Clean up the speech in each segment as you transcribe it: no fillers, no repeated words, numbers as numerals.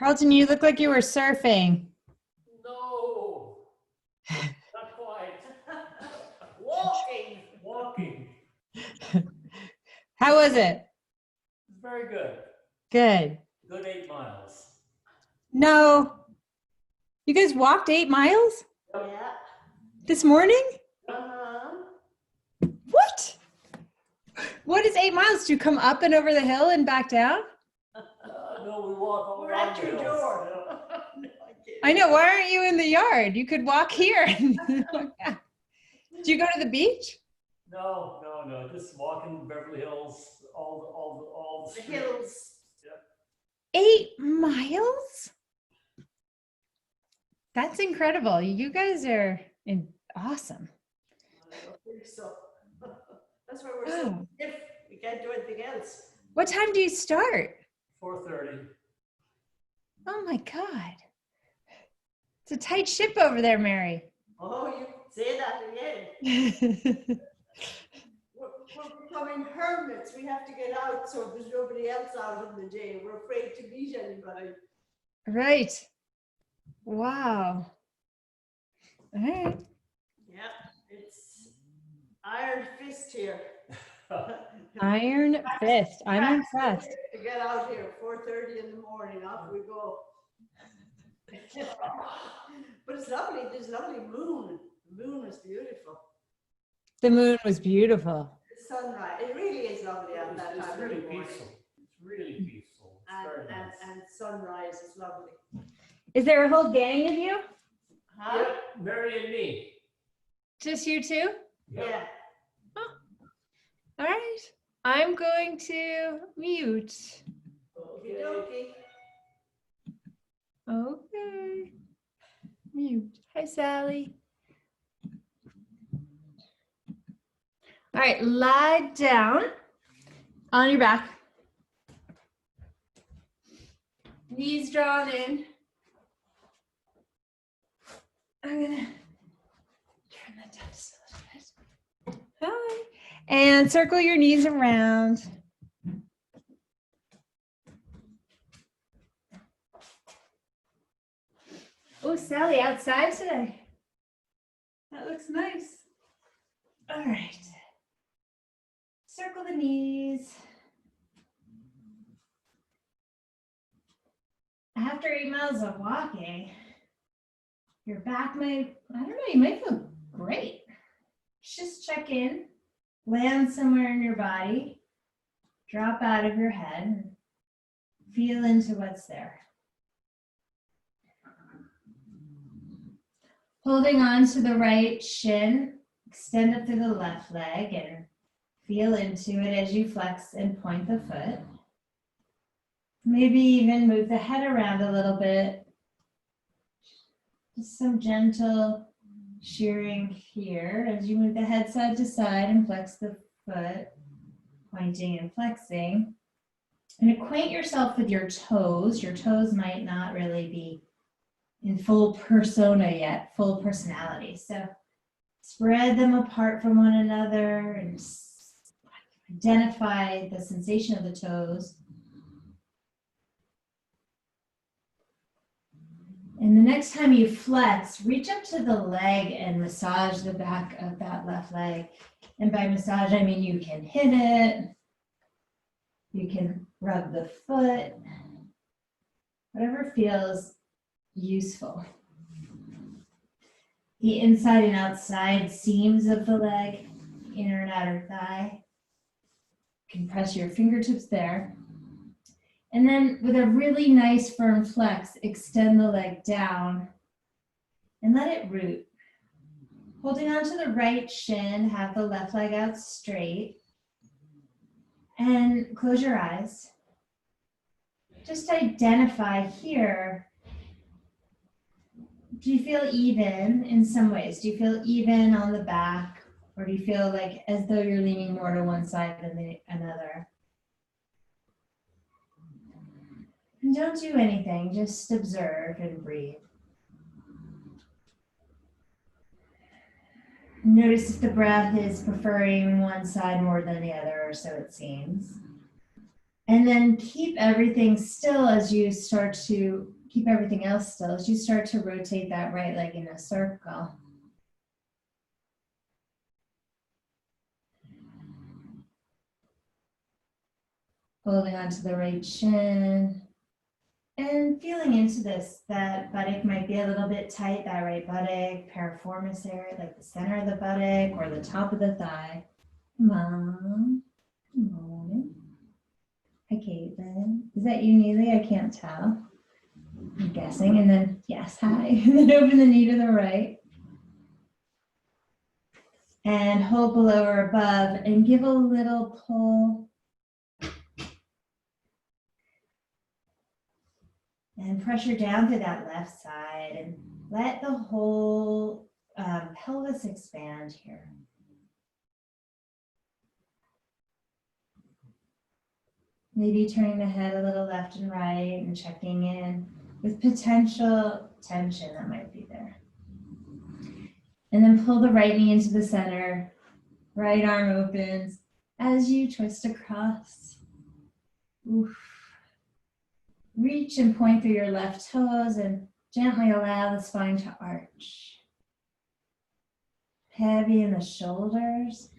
Carlton, you look like you were surfing. No, not quite. Walking. Walking. How was it? Very good. Good. Good 8 miles. No. You guys walked 8 miles Yeah. this morning? Uh-huh. What? What is 8 miles? Do you come up and over the hill and back down? No, we walk all We're around at the your hills. door. Yeah. No, I know. Why aren't you in the yard? You could walk here. Do you go to the beach? No. Just walking Beverly Hills, all the The streets. hills. Yep. 8 miles? That's incredible. You guys are awesome. I don't think so. That's why we're so Wow. stiff. We can't do anything else. What time do you start? 4:30. Oh my God. It's a tight ship over there, Mary. Oh, you say that again. We're becoming hermits. We have to get out so there's nobody else out in the day. We're afraid to meet anybody. Right. Wow. All right. Yeah, it's iron fist here. Iron fist. I'm impressed. To get out here, 4:30 in the morning, off we go. But it's lovely. There's lovely moon. The moon is beautiful. The moon was beautiful. The sunrise. It really is lovely at that It's time really of the morning. peaceful. It's really peaceful. It's very nice. And sunrise is lovely. Is there a whole gang of you? Huh? Yep, Mary and me. Just you two? Yep. Yeah. All right. I'm going to mute. Okie dokie. Okay. Mute. Hi, Sally. All right, lie down on your back. Knees drawn in. I'm gonna turn that down just a little bit. Hi. And circle your knees around. Oh, Sally, outside today. That looks nice. All right. Circle the knees. After 8 miles of walking, your back might, I don't know, you might feel great. Just check in, land somewhere in your body, drop out of your head, feel into what's there. Holding on to the right shin, extend up through the left leg and feel into it as you flex and point the foot. Maybe even move the head around a little bit. Just some gentle shearing here as you move the head side to side and flex the foot, pointing and flexing. And acquaint yourself with your toes. Your toes might not really be in full persona yet, full personality. So spread them apart from one another and identify the sensation of the toes. And the next time you flex, reach up to the leg and massage the back of that left leg. And by massage, I mean you can hit it, you can rub the foot, whatever feels useful. The inside and outside seams of the leg, inner and outer thigh. You can press your fingertips there. And then with a really nice firm flex, extend the leg down and let it root. Holding on to the right shin, have the left leg out straight. And close your eyes. Just identify here. Do you feel even in some ways? Do you feel even on the back? Or do you feel like as though you're leaning more to one side than the another? And don't do anything, just observe and breathe. Notice if the breath is preferring one side more than the other, or so it seems. And then keep everything still as you start to keep everything else still as you start to rotate that right leg in a circle. Holding onto the right shin and feeling into this. That buttock might be a little bit tight, that right buttock, piriformis area, like the center of the buttock or the top of the thigh. Come on. Good morning. Hi, Caitlin. Is that you, Neely? I can't tell. I'm guessing. And then, yes, hi. And then open the knee to the right. And hold below or above and give a little pull. And pressure down through that left side and let the whole pelvis expand here. Maybe turning the head a little left and right and checking in with potential tension that might be there. And then pull the right knee into the center. Right arm opens as you twist across. Oof. Reach and point through your left toes and gently allow the spine to arch. Heavy in the shoulders.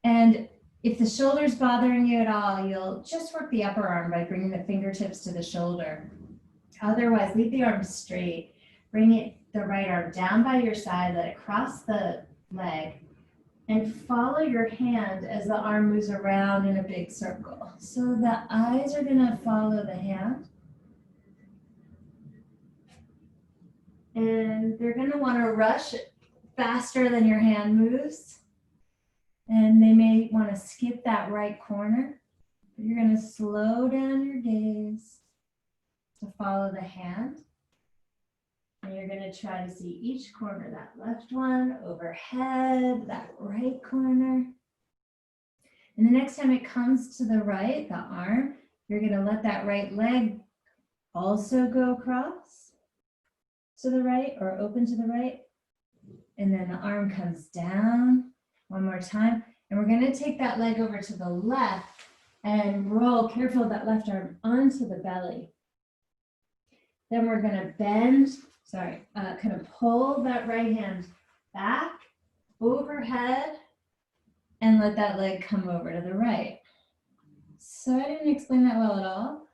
And if the shoulder's bothering you at all, you'll just work the upper arm by bringing the fingertips to the shoulder. Otherwise, leave the arm straight. Bring the right arm down by your side, let it cross the leg, and follow your hand as the arm moves around in a big circle. So the eyes are going to follow the hand. And they're going to want to rush faster than your hand moves. And they may want to skip that right corner. But you're going to slow down your gaze to follow the hand. And you're going to try to see each corner, that left one, overhead, that right corner. And the next time it comes to the right, the arm, you're going to let that right leg also go across to the right or open to the right. And then the arm comes down one more time. And we're going to take that leg over to the left and roll, careful of that left arm, onto the belly. Then we're going to bend. Kind of pull that right hand back, overhead, and let that leg come over to the right. So I didn't explain that well at all.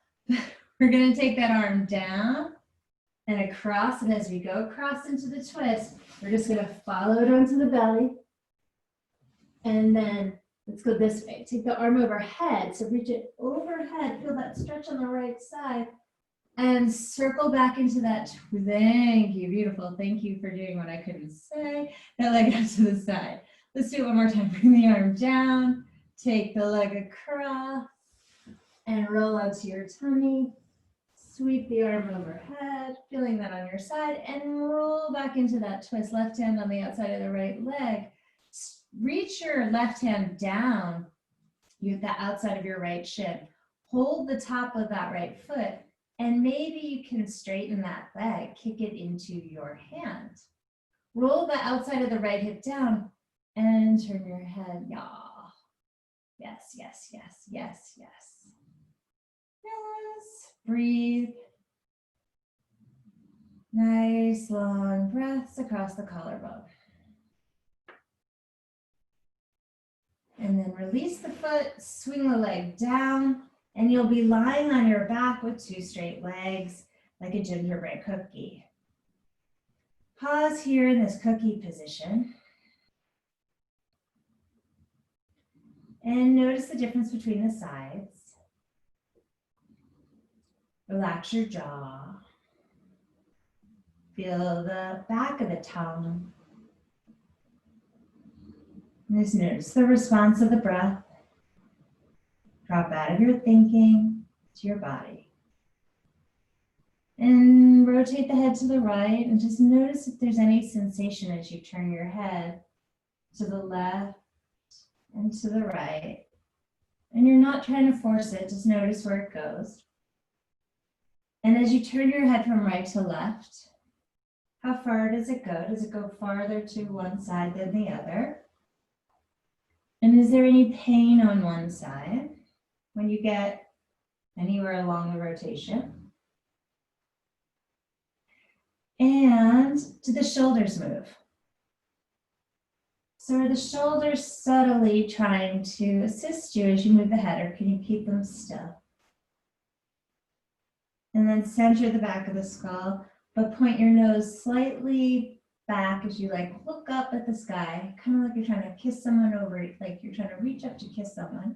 We're going to take that arm down and across, and as we go across into the twist, we're just going to follow it onto the belly. And then let's go this way. Take the arm overhead, so reach it overhead, feel that stretch on the right side. And circle back into that. Thank you, beautiful. Thank you for doing what I couldn't say. That leg out to the side. Let's do it one more time. Bring the arm down, take the leg across, and roll onto your tummy. Sweep the arm overhead, feeling that on your side, and roll back into that twist. Left hand on the outside of the right leg. Reach your left hand down with the outside of your right shin. Hold the top of that right foot. And maybe you can straighten that leg, kick it into your hand. Roll the outside of the right hip down and turn your head, yaw. Yes, yes, yes, yes, yes. Yes, breathe. Nice long breaths across the collarbone. And then release the foot, swing the leg down. And you'll be lying on your back with two straight legs, like a gingerbread cookie. Pause here in this cookie position. And notice the difference between the sides. Relax your jaw. Feel the back of the tongue. And just notice the response of the breath. Drop out of your thinking to your body. And rotate the head to the right and just notice if there's any sensation as you turn your head to the left and to the right. And you're not trying to force it, just notice where it goes. And as you turn your head from right to left, how far does it go? Does it go farther to one side than the other? And is there any pain on one side? when you get anywhere along the rotation. And do the shoulders move? So are the shoulders subtly trying to assist you as you move the head, or can you keep them still? And then center the back of the skull, but point your nose slightly back as you like look up at the sky, kind of like you're trying to kiss someone over, like you're trying to reach up to kiss someone.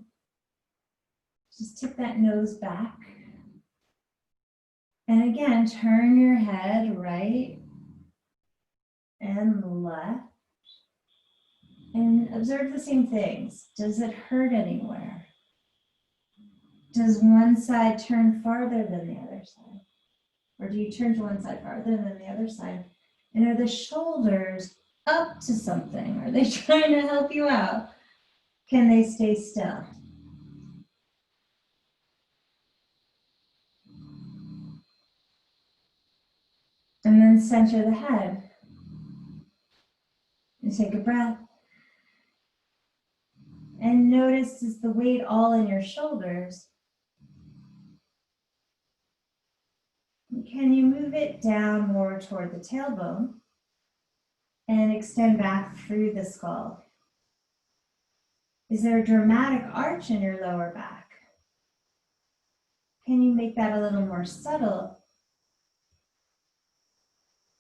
Just tip that nose back. And again, turn your head right and left. And observe the same things. Does it hurt anywhere? Does one side turn farther than the other side? Or do you turn to one side farther than the other side? And are the shoulders up to something? Are they trying to help you out? Can they stay still? And then center the head. And take a breath. And notice, is the weight all in your shoulders? Can you move it down more toward the tailbone and extend back through the skull? Is there a dramatic arch in your lower back? Can you make that a little more subtle?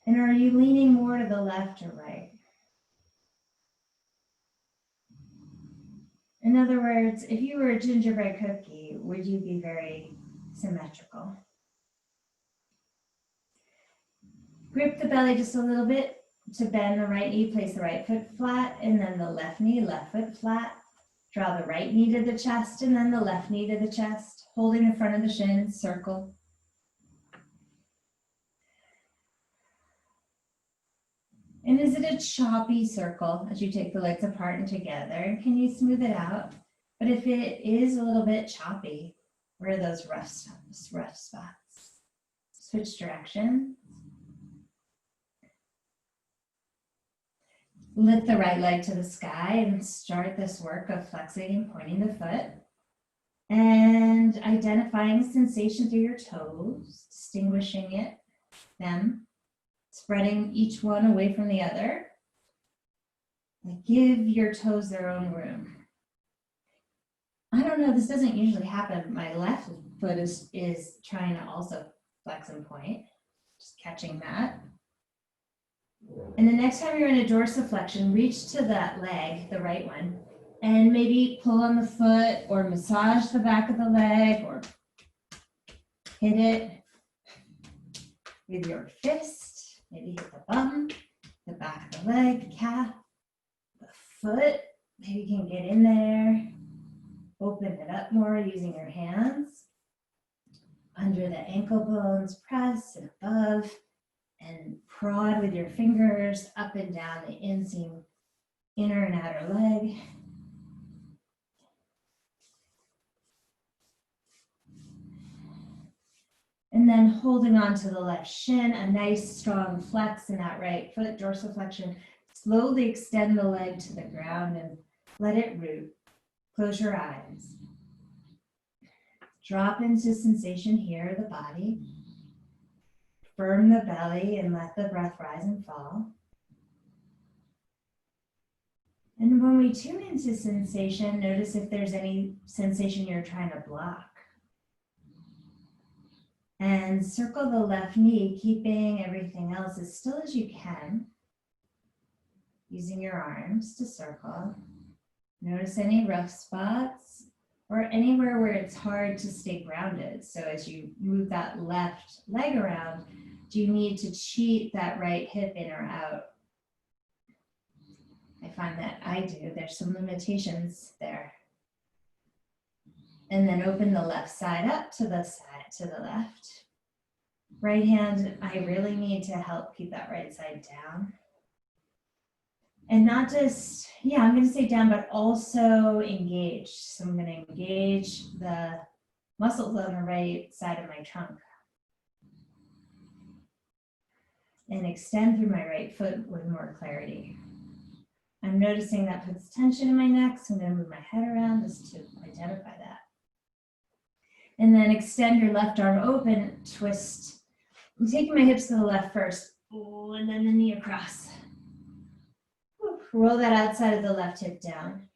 And are you leaning more to the left or right? In other words, if you were a gingerbread cookie, would you be very symmetrical? Grip the belly just a little bit to bend the right knee, place the right foot flat, and then the left knee, left foot flat. Draw the right knee to the chest and then the left knee to the chest, holding the front of the shins, circle. And is it a choppy circle as you take the legs apart and together? Can you smooth it out? But if it is a little bit choppy, where are those rough spots? Switch direction. Lift the right leg to the sky and start this work of flexing and pointing the foot. And identifying sensation through your toes, distinguishing them, spreading each one away from the other. And give your toes their own room. I don't know, this doesn't usually happen. My left foot is trying to also flex and point, just catching that. And the next time you're in a dorsiflexion, reach to that leg, the right one, and maybe pull on the foot or massage the back of the leg or hit it with your fist. Maybe hit the bum, the back of the leg, the calf, the foot. Maybe you can get in there. Open it up more using your hands. Under the ankle bones, press and above. And prod with your fingers up and down the inseam, inner and outer leg. And then holding on to the left shin, a nice strong flex in that right foot, dorsiflexion. Slowly extend the leg to the ground and let it root. Close your eyes. Drop into sensation here, the body. Firm the belly and let the breath rise and fall. And when we tune into sensation, notice if there's any sensation you're trying to block. And circle the left knee, keeping everything else as still as you can. Using your arms to circle. Notice any rough spots or anywhere where it's hard to stay grounded. So as you move that left leg around, do you need to cheat that right hip in or out? I find that I do. There's some limitations there. And then open the left side up to the left. Right hand, I really need to help keep that right side down. And not just, I'm going to say down, but also engaged. So I'm going to engage the muscles on the right side of my trunk. And extend through my right foot with more clarity. I'm noticing that puts tension in my neck, so I'm going to move my head around just to identify that. And then extend your left arm open, twist. I'm taking my hips to the left first. Oh, and then the knee across. Whew. Roll that outside of the left hip down.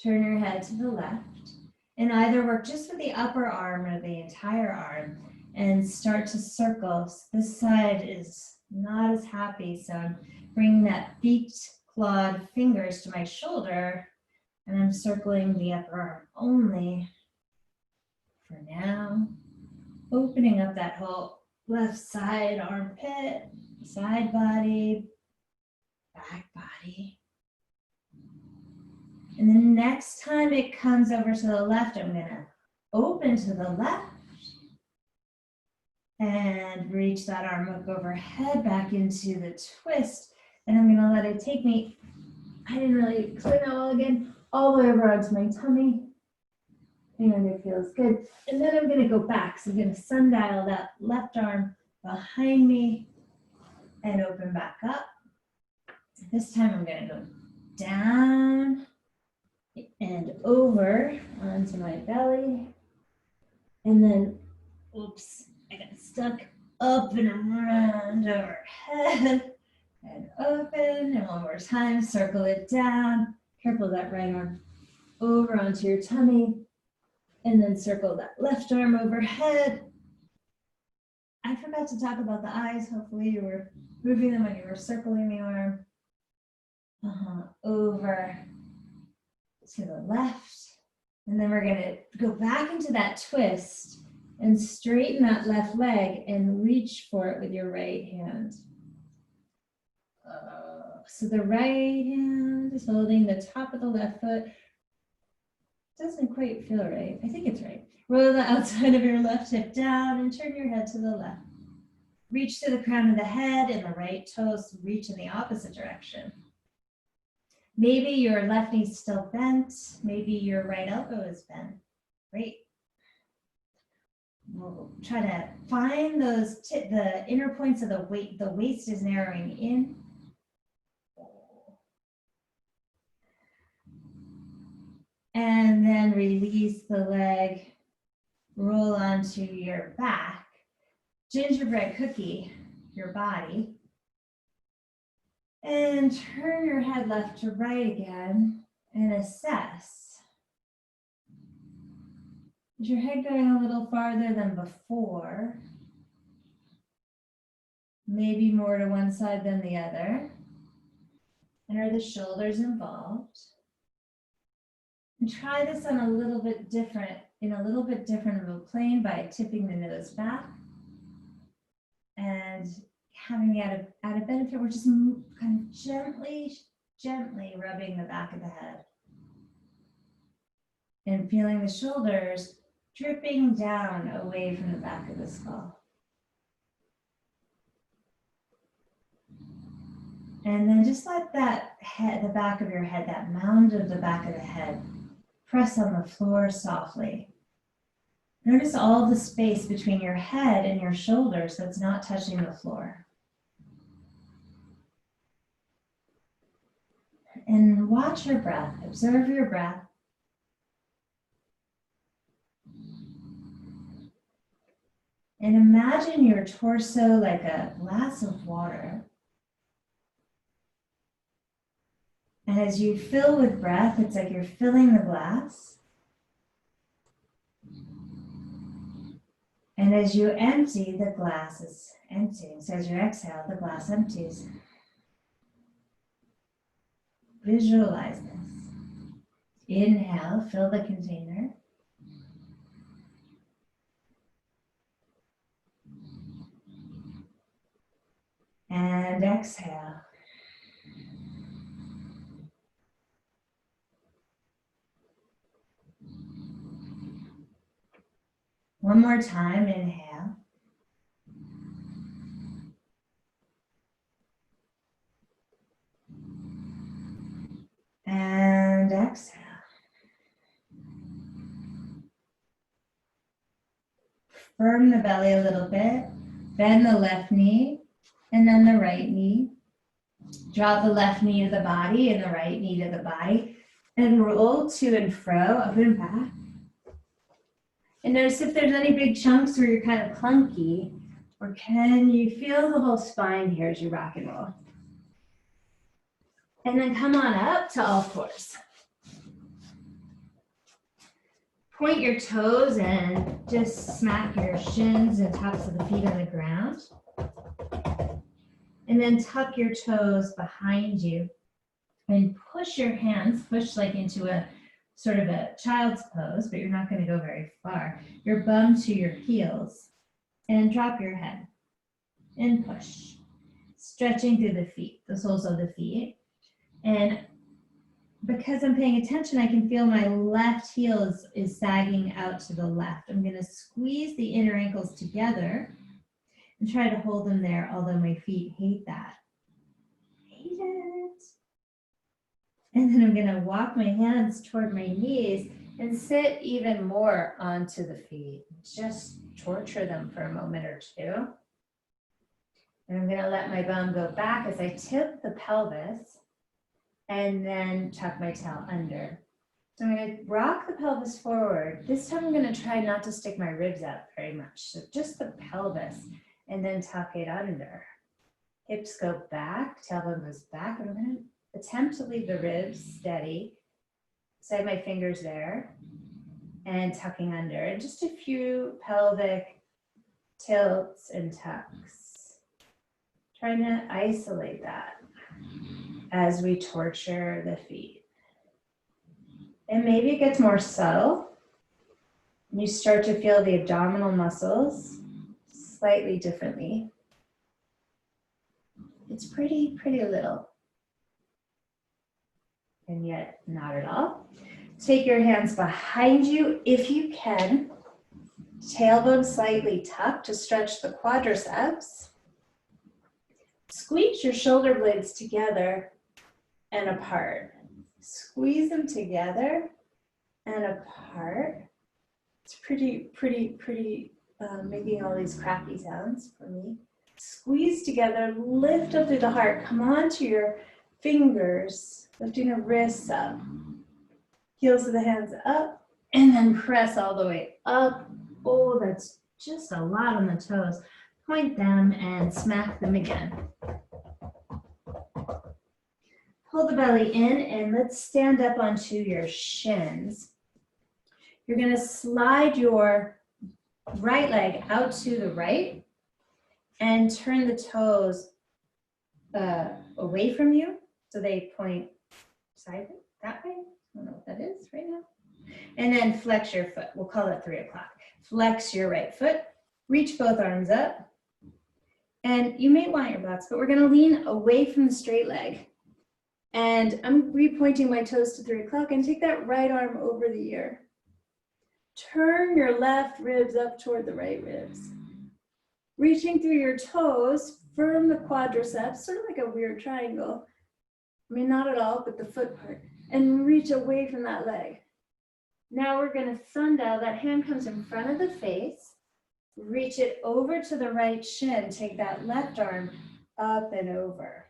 Turn your head to the left and either work just with the upper arm or the entire arm and start to circle. This side is not as happy, so I'm bringing that beaked clawed fingers to my shoulder and I'm circling the upper arm only for now. Opening up that whole left side armpit, side body, back body. And then next time it comes over to the left, I'm gonna open to the left and reach that arm up overhead back into the twist. And I'm gonna let it take me, I didn't really clear that well again, all the way over onto my tummy. And it feels good. And then I'm gonna go back. So I'm gonna sundial that left arm behind me and open back up. This time I'm gonna go down and over onto my belly. And then, oops, I got stuck up and around overhead and open. And one more time, circle it down. Careful that right arm over onto your tummy. And then circle that left arm overhead. I forgot to talk about the eyes. Hopefully you were moving them when you were circling the arm. Over to the left. And then we're gonna go back into that twist and straighten that left leg and reach for it with your right hand. So the right hand is holding the top of the left foot. Doesn't quite feel right. I think it's right. Roll the outside of your left hip down and turn your head to the left. Reach to the crown of the head and the right toes reach in the opposite direction. Maybe your left knee's still bent. Maybe your right elbow is bent. Great. We'll try to find those, the inner points of the waist is narrowing in. And then release the leg, roll onto your back, gingerbread cookie your body, and turn your head left to right again and assess. Is your head going a little farther than before? Maybe more to one side than the other? And are the shoulders involved? And try this on a little bit different, in a little bit different of a plane by tipping the nose back and having the added benefit. We're just kind of gently rubbing the back of the head and feeling the shoulders dripping down away from the back of the skull. And then just let that head, the back of your head, that mound of the back of the head, press on the floor softly. Notice all the space between your head and your shoulders that's not touching the floor. And watch your breath, observe your breath. And imagine your torso like a glass of water. And as you fill with breath, it's like you're filling the glass. And as you empty, the glass is emptying. So as you exhale, the glass empties. Visualize this. Inhale, fill the container. And exhale. One more time, inhale. And exhale. Firm the belly a little bit. Bend the left knee and then the right knee. Draw the left knee to the body and the right knee to the body. And roll to and fro, up and back. And notice if there's any big chunks where you're kind of clunky, or can you feel the whole spine here as you rock and roll? And then come on up to all fours. Point your toes and just smack your shins and tops of the feet on the ground. And then tuck your toes behind you and push your hands, push like into a sort of a child's pose, but you're not going to go very far. Your bum to your heels and drop your head and push. Stretching through the feet, the soles of the feet. And because I'm paying attention, I can feel my left heel is sagging out to the left. I'm going to squeeze the inner ankles together and try to hold them there, although my feet hate that. Hate it. And then I'm going to walk my hands toward my knees and sit even more onto the feet. Just torture them for a moment or two. And I'm going to let my bum go back as I tip the pelvis and then tuck my tail under. So I'm going to rock the pelvis forward. This time I'm going to try not to stick my ribs out very much. So just the pelvis and then tuck it under. Hips go back, tailbone goes back. And I'm going to attempt to leave the ribs steady. Slide my fingers there and tucking under. And just a few pelvic tilts and tucks. Trying to isolate that as we torture the feet. And maybe it gets more subtle. You start to feel the abdominal muscles slightly differently. It's pretty little. And yet not at all. Take your hands behind you if you can. Tailbone slightly tucked to stretch the quadriceps. Squeeze your shoulder blades together and apart. Squeeze them together and apart. It's pretty making all these crappy sounds for me. Squeeze together, lift up through the heart. Come onto your fingers, lifting the wrists up. Heels of the hands up, and then press all the way up. Oh, that's just a lot on the toes. Point them and smack them again. Pull the belly in and let's stand up onto your shins. You're going to slide your right leg out to the right and turn the toes away from you so they point sideways, that way. I don't know what that is right now. And then flex your foot. We'll call it 3 o'clock. Flex your right foot. Reach both arms up. And you may want your blocks, but we're going to lean away from the straight leg. And I'm repointing my toes to 3 o'clock and take that right arm over the ear. Turn your left ribs up toward the right ribs. Reaching through your toes, firm the quadriceps, sort of like a weird triangle. I mean, not at all, but the foot part. And reach away from that leg. Now we're going to sundial. That hand comes in front of the face. Reach it over to the right shin. Take that left arm up and over.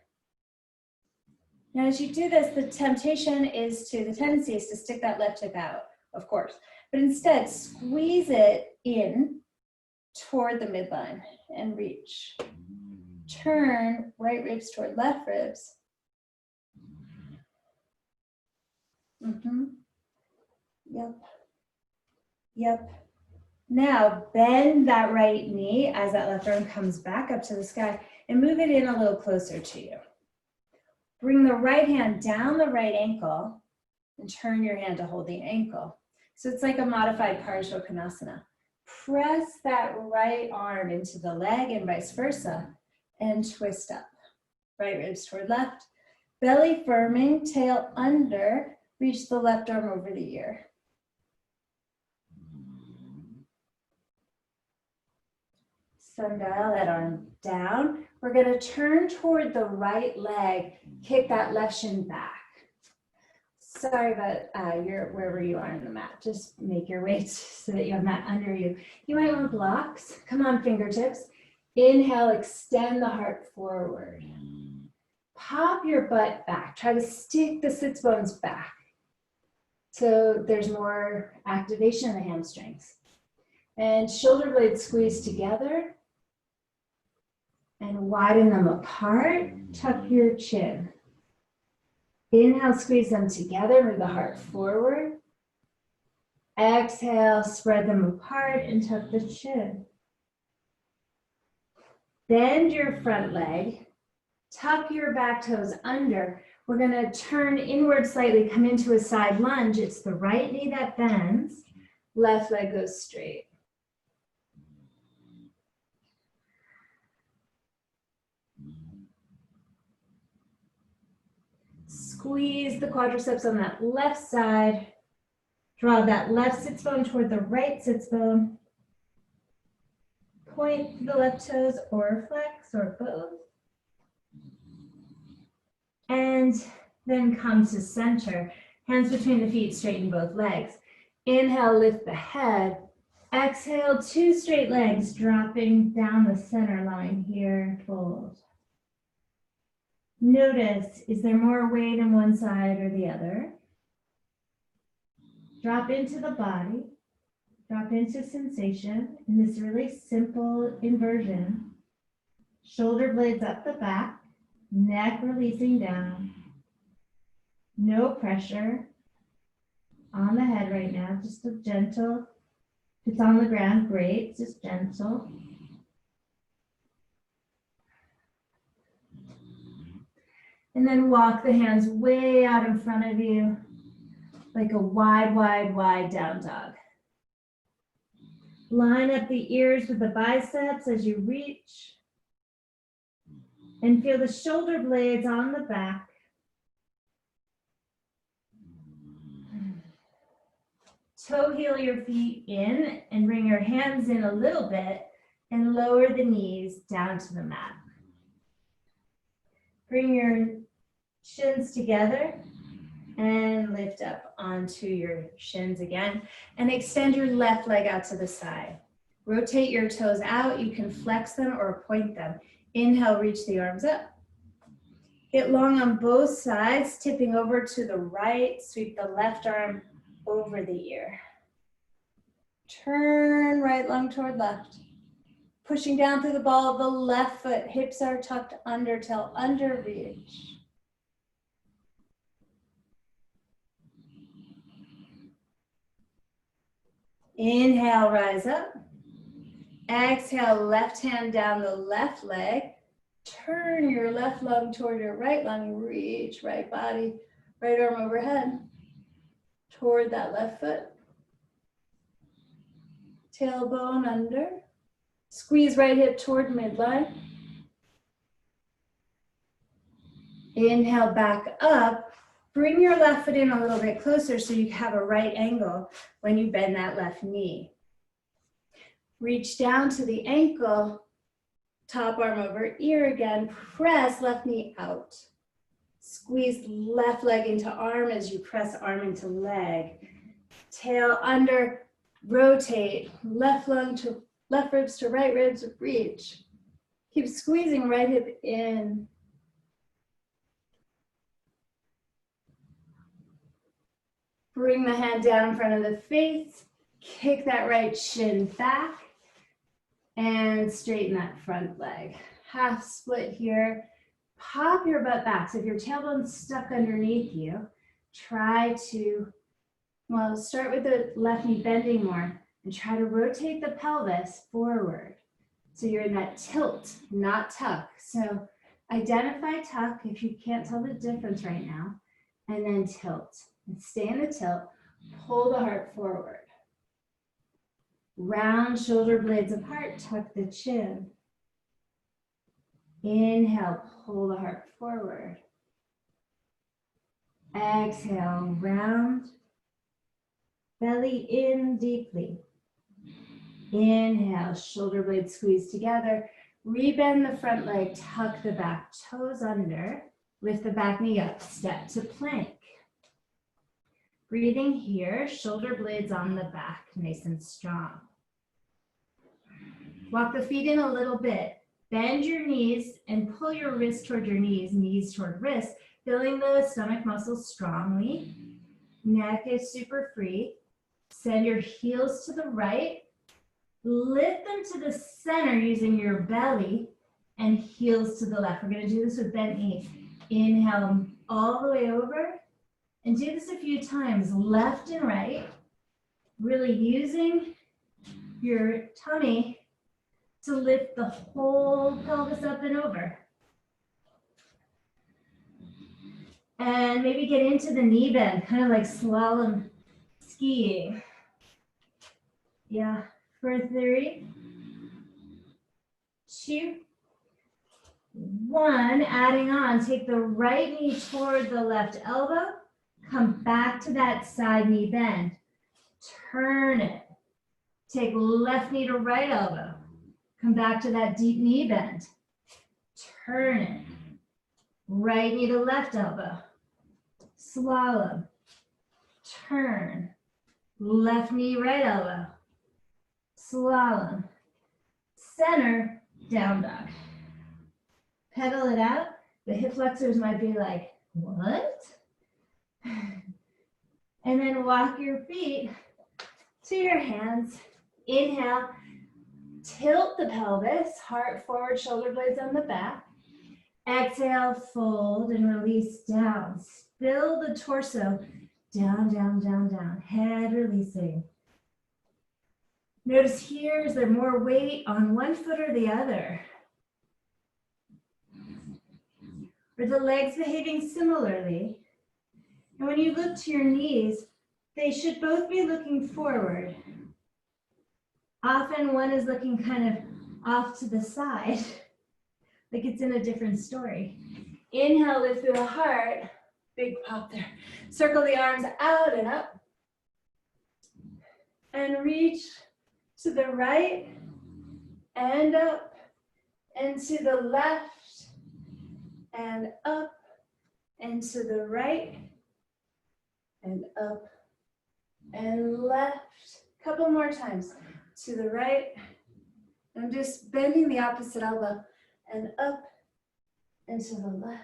Now, as you do this, the tendency is to stick that left hip out, of course. But instead, squeeze it in toward the midline and reach. Turn right ribs toward left ribs. Yep. Now, bend that right knee as that left arm comes back up to the sky and move it in a little closer to you. Bring the right hand down the right ankle and turn your hand to hold the ankle. So it's like a modified Parshokonasana. Press that right arm into the leg and vice versa and twist up. Right ribs toward left. Belly firming, tail under. Reach the left arm over the ear. Sundial that arm down. We're going to turn toward the right leg, kick that left shin back. Sorry about wherever you are on the mat. Just make your way so that you have mat under you. You might want blocks. Come on, fingertips. Inhale, extend the heart forward. Pop your butt back. Try to stick the sits bones back. So there's more activation of the hamstrings. And shoulder blades squeeze together and widen them apart. Tuck your chin. Inhale, squeeze them together, move the heart forward. Exhale, spread them apart and tuck the chin. Bend your front leg. Tuck your back toes under. We're going to turn inward slightly, come into a side lunge. It's the right knee that bends. Left leg goes straight. Squeeze the quadriceps on that left side. Draw that left sits bone toward the right sits bone. Point the left toes or flex or both. And then come to center. Hands between the feet, straighten both legs. Inhale, lift the head. Exhale, two straight legs dropping down the center line here. Fold. Notice, is there more weight on one side or the other? Drop into the body. Drop into sensation in this really simple inversion. Shoulder blades up the back, neck releasing down. No pressure on the head right now, just a gentle. If it's on the ground, great, just gentle. And then walk the hands way out in front of you, like a wide, wide, wide down dog. Line up the ears with the biceps as you reach. And feel the shoulder blades on the back. Toe heel your feet in and bring your hands in a little bit and lower the knees down to the mat. Bring your shins together and lift up onto your shins again and extend your left leg out to the side. Rotate your toes out. You can flex them or point them. Inhale, reach the arms up. Get long on both sides, tipping over to the right. Sweep the left arm over the ear. Turn right lung toward left. Pushing down through the ball of the left foot. Hips are tucked under, tail under, reach. Inhale, rise up. Exhale, left hand down the left leg. Turn your left lung toward your right lung. Reach right body, right arm overhead. Toward that left foot. Tailbone under. Squeeze right hip toward midline. Inhale, back up. Bring your left foot in a little bit closer so you have a right angle when you bend that left knee. Reach down to the ankle, top arm over ear again, press left knee out. Squeeze left leg into arm as you press arm into leg. Tail under, rotate, left lung to left ribs to right ribs, reach. Keep squeezing right hip in. Bring the hand down in front of the face, kick that right shin back, and straighten that front leg. Half split here. Pop your butt back. So if your tailbone's stuck underneath you, try to, well, start with the left knee bending more and try to rotate the pelvis forward. So you're in that tilt, not tuck. So identify tuck if you can't tell the difference right now, and then tilt. And stay in the tilt, pull the heart forward. Round shoulder blades apart, tuck the chin. Inhale, pull the heart forward. Exhale, round. Belly in deeply. Inhale, shoulder blades squeeze together. Rebend the front leg, tuck the back toes under. Lift the back knee up, step to plank. Breathing here, shoulder blades on the back, nice and strong. Walk the feet in a little bit. Bend your knees and pull your wrists toward your knees, knees toward wrists, filling the stomach muscles strongly. Neck is super free. Send your heels to the right. Lift them to the center using your belly and heels to the left. We're going to do this with bent knee. Inhale all the way over and do this a few times, left and right, really using your tummy to lift the whole pelvis up and over. And maybe get into the knee bend, kind of like slalom skiing. Yeah, for 3, 2, 1, adding on, take the right knee toward the left elbow, come back to that side knee bend, turn it, take left knee to right elbow, come back to that deep knee bend, turn it, right knee to left elbow, slalom, turn, left knee, right elbow, slalom, center, down dog. Pedal it out. The hip flexors might be like, what? And then walk your feet to your hands. Inhale, tilt the pelvis, heart forward, shoulder blades on the back. Exhale, fold and release down. Spill the torso down, down, down, down. Head releasing. Notice here, is there more weight on one foot or the other? Are the legs behaving similarly? And when you look to your knees, they should both be looking forward. Often one is looking kind of off to the side, like it's in a different story. Inhale, lift through the heart. Big pop there. Circle the arms out and up. And reach to the right and up and to the left and up and to the right and up and left. Couple more times. To the right. I'm just bending the opposite elbow and up and to the left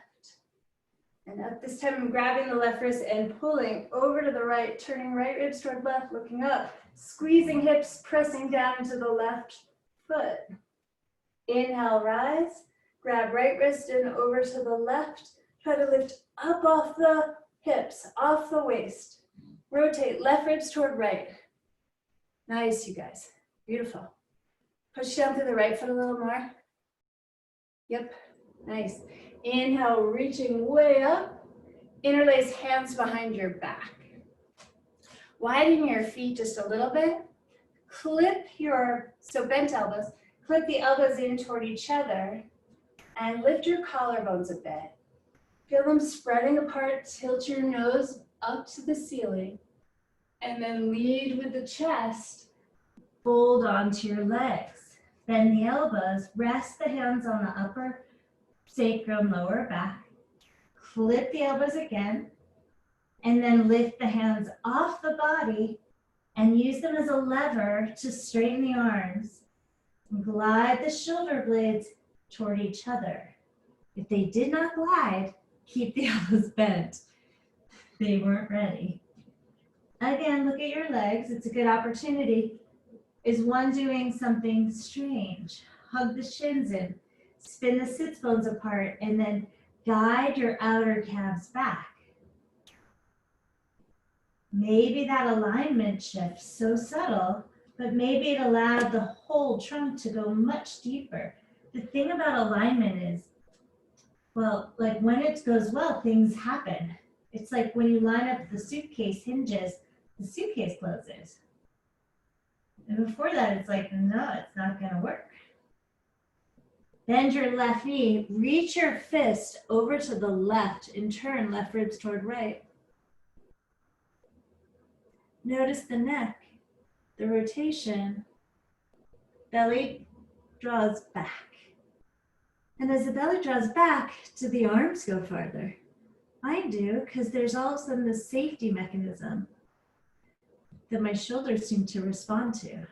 and up. This time I'm grabbing the left wrist and pulling over to the right, turning right ribs toward left, looking up, squeezing hips, pressing down into the left foot. Inhale, rise. Grab right wrist and over to the left. Try to lift up off the hips, off the waist. Rotate left ribs toward right. Nice, you guys. Beautiful. Push down through the right foot a little more. Yep, nice. Inhale, reaching way up. Interlace hands behind your back. Widen your feet just a little bit. Clip so bent elbows, clip the elbows in toward each other and lift your collarbones a bit. Feel them spreading apart, tilt your nose up to the ceiling, and then lead with the chest, fold onto your legs. Bend the elbows, rest the hands on the upper sacrum, lower back. Clip the elbows again, and then lift the hands off the body and use them as a lever to straighten the arms. Glide the shoulder blades toward each other. If they did not glide, keep the elbows bent. They weren't ready. Again, look at your legs. It's a good opportunity. Is one doing something strange? Hug the shins in, spin the sits bones apart, and then guide your outer calves back. Maybe that alignment shift, so subtle, but maybe it allowed the whole trunk to go much deeper. The thing about alignment is, well, like when it goes well, things happen. It's like when you line up the suitcase hinges, the suitcase closes. And before that, it's like, no, it's not gonna work. Bend your left knee, reach your fist over to the left and turn left ribs toward right. Notice the neck, the rotation, belly draws back. And as the belly draws back, do the arms go farther? Mine do, because there's all of a sudden this safety mechanism that my shoulders seem to respond to.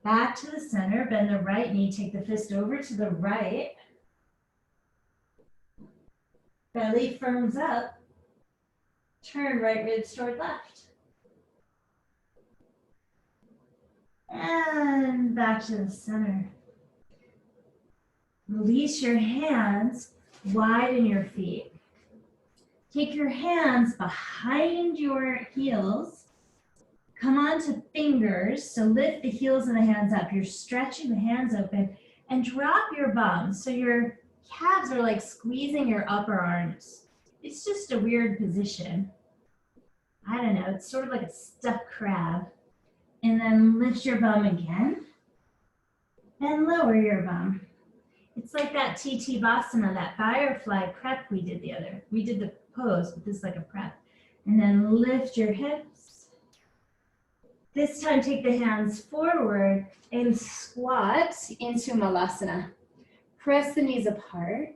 Back to the center, bend the right knee, take the fist over to the right. Belly firms up. Turn right ribs toward left. And back to the center. Release your hands, widen your feet. Take your hands behind your heels. Come on to fingers, so lift the heels and the hands up. You're stretching the hands open and drop your bums. So your calves are like squeezing your upper arms. It's just a weird position. I don't know, it's sort of like a stuck crab. And then lift your bum again and lower your bum. It's like that TT Vasana, that firefly prep we did the pose, but this is like a prep. And then lift your hips. This time take the hands forward and squat into Malasana. Press the knees apart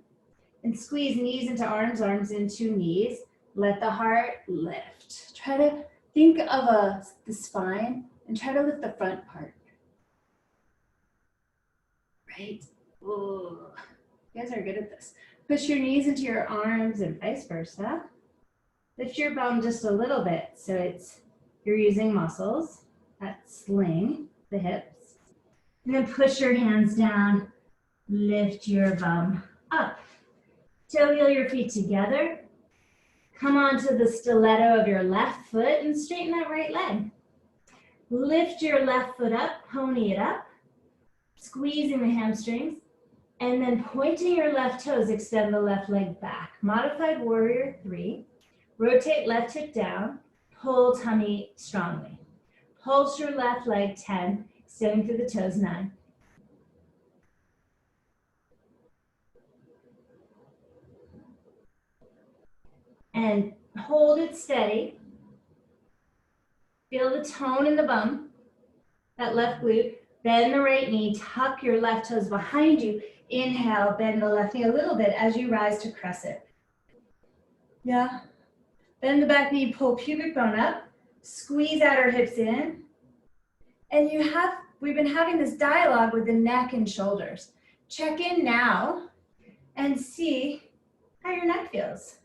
and squeeze knees into arms, arms into knees. Let the heart lift. Try to think of the spine and try to lift the front part. Right? Ooh. You guys are good at this. Push your knees into your arms and vice versa. Lift your bum just a little bit so you're using muscles that sling the hips. And then push your hands down. Lift your bum up. Toe heel your feet together. Come onto the stiletto of your left foot and straighten that right leg. Lift your left foot up, pony it up, squeezing the hamstrings, and then pointing your left toes, extend the left leg back. Modified warrior 3. Rotate left hip down, pull tummy strongly. Pulse your left leg 10, extending through the toes 9. And hold it steady. Feel the tone in the bum, that left glute. Bend the right knee, tuck your left toes behind you. Inhale, bend the left knee a little bit as you rise to crescent. Yeah. Bend the back knee, pull pubic bone up, squeeze outer hips in. And we've been having this dialogue with the neck and shoulders. Check in now and see how your neck feels.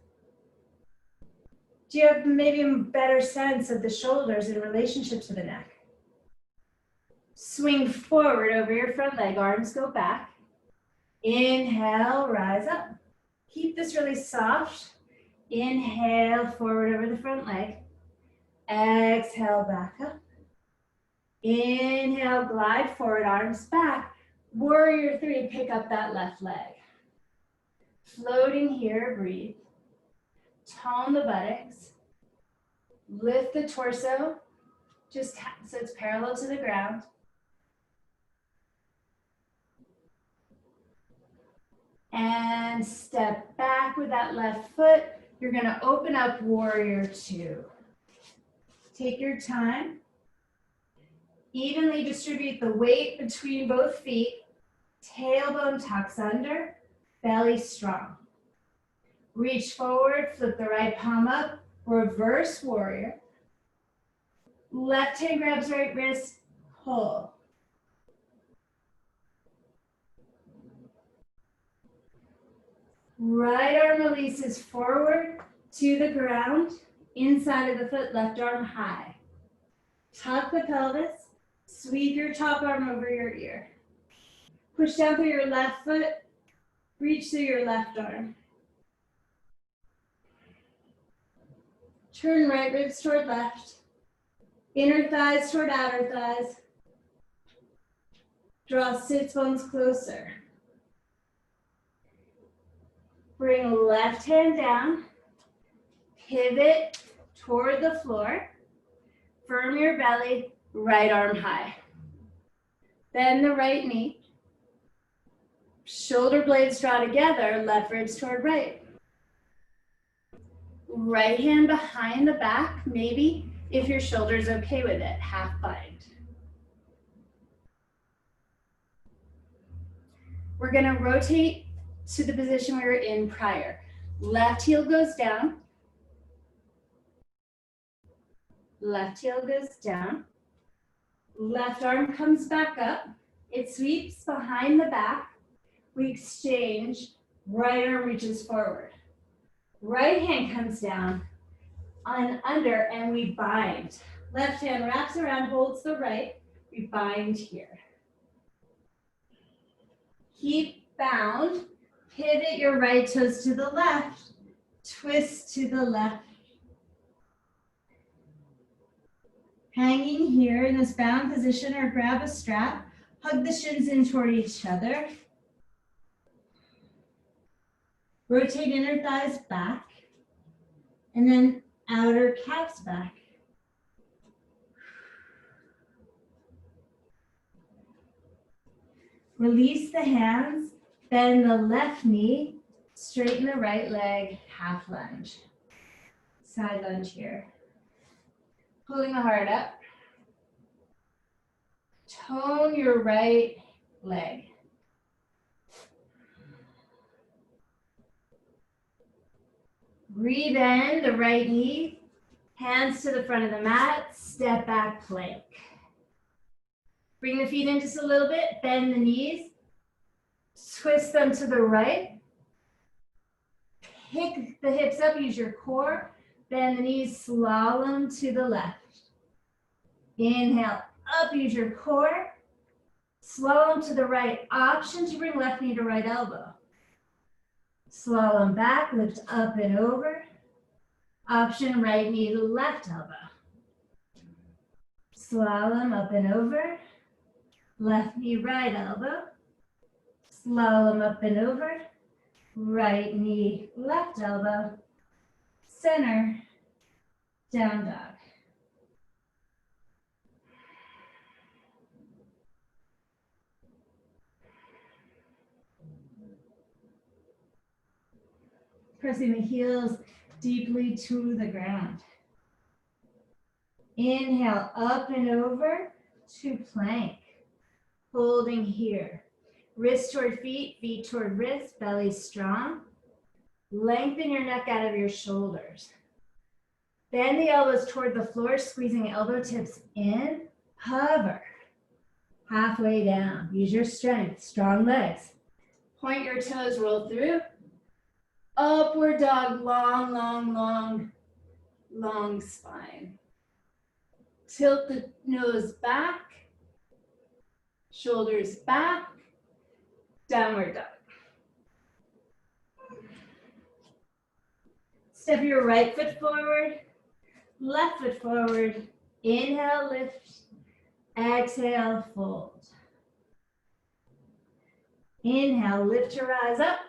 Do you have maybe a better sense of the shoulders in relationship to the neck? Swing forward over your front leg, arms go back. Inhale, rise up. Keep this really soft. Inhale, forward over the front leg. Exhale, back up. Inhale, glide forward, arms back. Warrior 3, pick up that left leg. Floating here, breathe. Tone the buttocks. Lift the torso, just so it's parallel to the ground. And step back with that left foot. You're gonna open up warrior 2. Take your time. Evenly distribute the weight between both feet. Tailbone tucks under, belly strong. Reach forward, flip the right palm up, reverse warrior. Left hand grabs right wrist, pull. Right arm releases forward to the ground, inside of the foot, left arm high. Tuck the pelvis, sweep your top arm over your ear. Push down through your left foot, reach through your left arm. Turn right ribs toward left, inner thighs toward outer thighs. Draw sits bones closer. Bring left hand down, pivot toward the floor, firm your belly, right arm high. Bend the right knee, shoulder blades draw together, left ribs toward right. Right hand behind the back, maybe if your shoulder's okay with it, half bind. We're gonna rotate to the position we were in prior. Left heel goes down. Left heel goes down. Left arm comes back up. It sweeps behind the back. We exchange, right arm reaches forward. Right hand comes down. on under, and we bind. Left hand wraps around, holds the right. We bind here. Keep bound. Pivot your right toes to the left. Twist to the left. Hanging here in this bound position, or grab a strap. Hug the shins in toward each other. Rotate inner thighs back. And then outer calves back. Release the hands, bend the left knee, straighten the right leg, half lunge. Side lunge here. Pulling the heart up. Tone your right leg. Rebend the right knee, hands to the front of the mat, step back plank. Bring the feet in just a little bit, bend the knees, twist them to the right. Pick the hips up, use your core, bend the knees, slalom to the left. Inhale, up, use your core, slalom to the right. Option to bring left knee to right elbow. Slalom back, lift up and over. Option, right knee to left elbow. Slalom up and over. Left knee, right elbow. Slalom up and over. Right knee, left elbow. Center, down dog. Pressing the heels deeply to the ground. Inhale, up and over to plank. Holding here. Wrist toward feet, feet toward wrist, belly strong. Lengthen your neck out of your shoulders. Bend the elbows toward the floor, squeezing elbow tips in. Hover. Halfway down. Use your strength, strong legs. Point your toes, roll through. Upward dog, long, long, long, long spine. Tilt the nose back, shoulders back, downward dog. Step your right foot forward, left foot forward. Inhale, lift. Exhale, fold. Inhale, lift to rise up.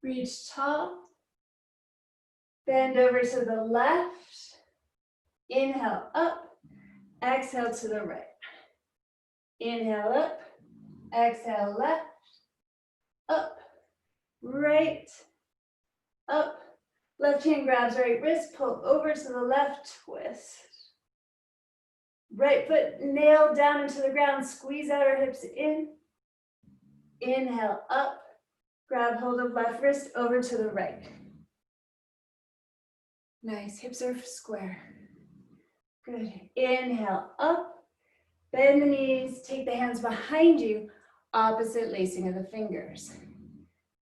Reach tall. Bend over to the left. Inhale up. Exhale to the right. Inhale up. Exhale left. Up. Right. Up. Left hand grabs right wrist. Pull over to the left. Twist. Right foot nailed down into the ground. Squeeze outer hips in. Inhale up. Grab hold of left wrist over to the right. Nice, hips are square. Good. Inhale up, bend the knees, take the hands behind you, opposite lacing of the fingers.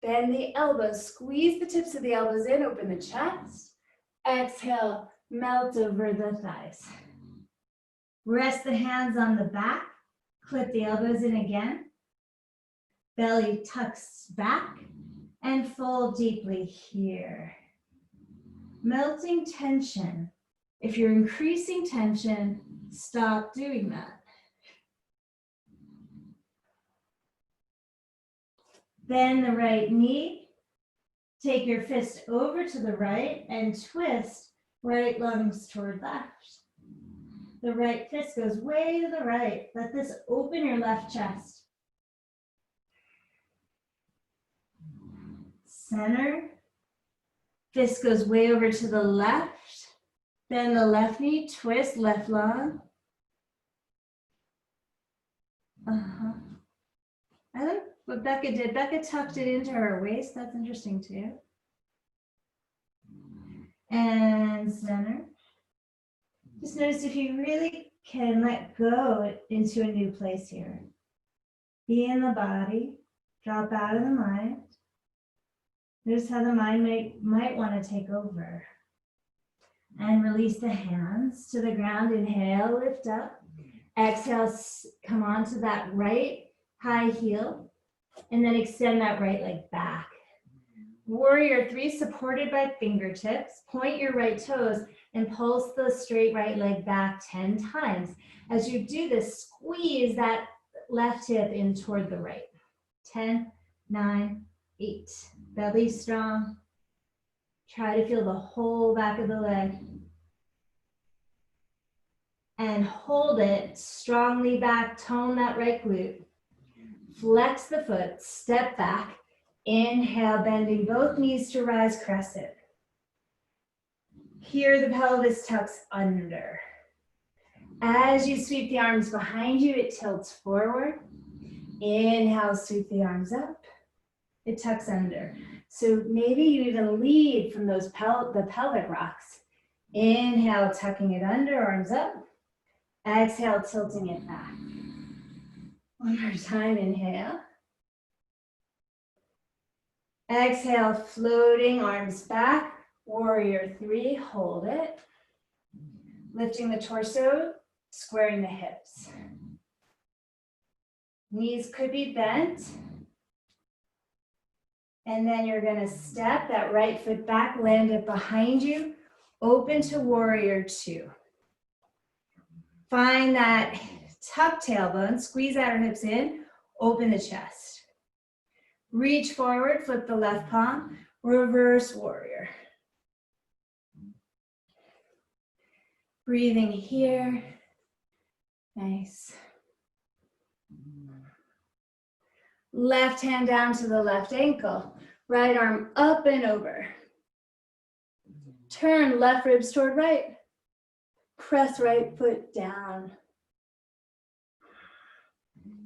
Bend the elbows, squeeze the tips of the elbows in, open the chest. Exhale, melt over the thighs. Rest the hands on the back, clip the elbows in again. Belly tucks back and fold deeply here. Melting tension. If you're increasing tension, stop doing that. Bend the right knee. Take your fist over to the right and twist right lungs toward left. The right fist goes way to the right. Let this open your left chest. Center. Fist goes way over to the left. Bend the left knee, twist, left lung. I like what Becca did. Becca tucked it into her waist. That's interesting too. And center. Just notice if you really can let go into a new place here. Be in the body, drop out of the mind. Notice how the mind might want to take over. And release the hands to the ground. Inhale, lift up. Exhale, come onto that right high heel. And then extend that right leg back. Warrior 3, supported by fingertips. Point your right toes and pulse the straight right leg back 10 times. As you do this, squeeze that left hip in toward the right. 10, 9, 8. Belly strong. Try to feel the whole back of the leg. And hold it strongly back. Tone that right glute. Flex the foot. Step back. Inhale, bending both knees to rise crescent. Here the pelvis tucks under. As you sweep the arms behind you, it tilts forward. Inhale, sweep the arms up. It tucks under. So maybe you need to lead from those the pelvic rocks. Inhale, tucking it under, arms up. Exhale, tilting it back. One more time, inhale. Exhale, floating arms back. Warrior 3, hold it. Lifting the torso, squaring the hips. Knees could be bent. And then you're gonna step that right foot back, land it behind you, open to warrior 2. Find that tuck tailbone, squeeze outer hips in, open the chest. Reach forward, flip the left palm, reverse warrior. Breathing here. Nice. Left hand down to the left ankle. Right arm up and over. Turn left ribs toward right. Press right foot down.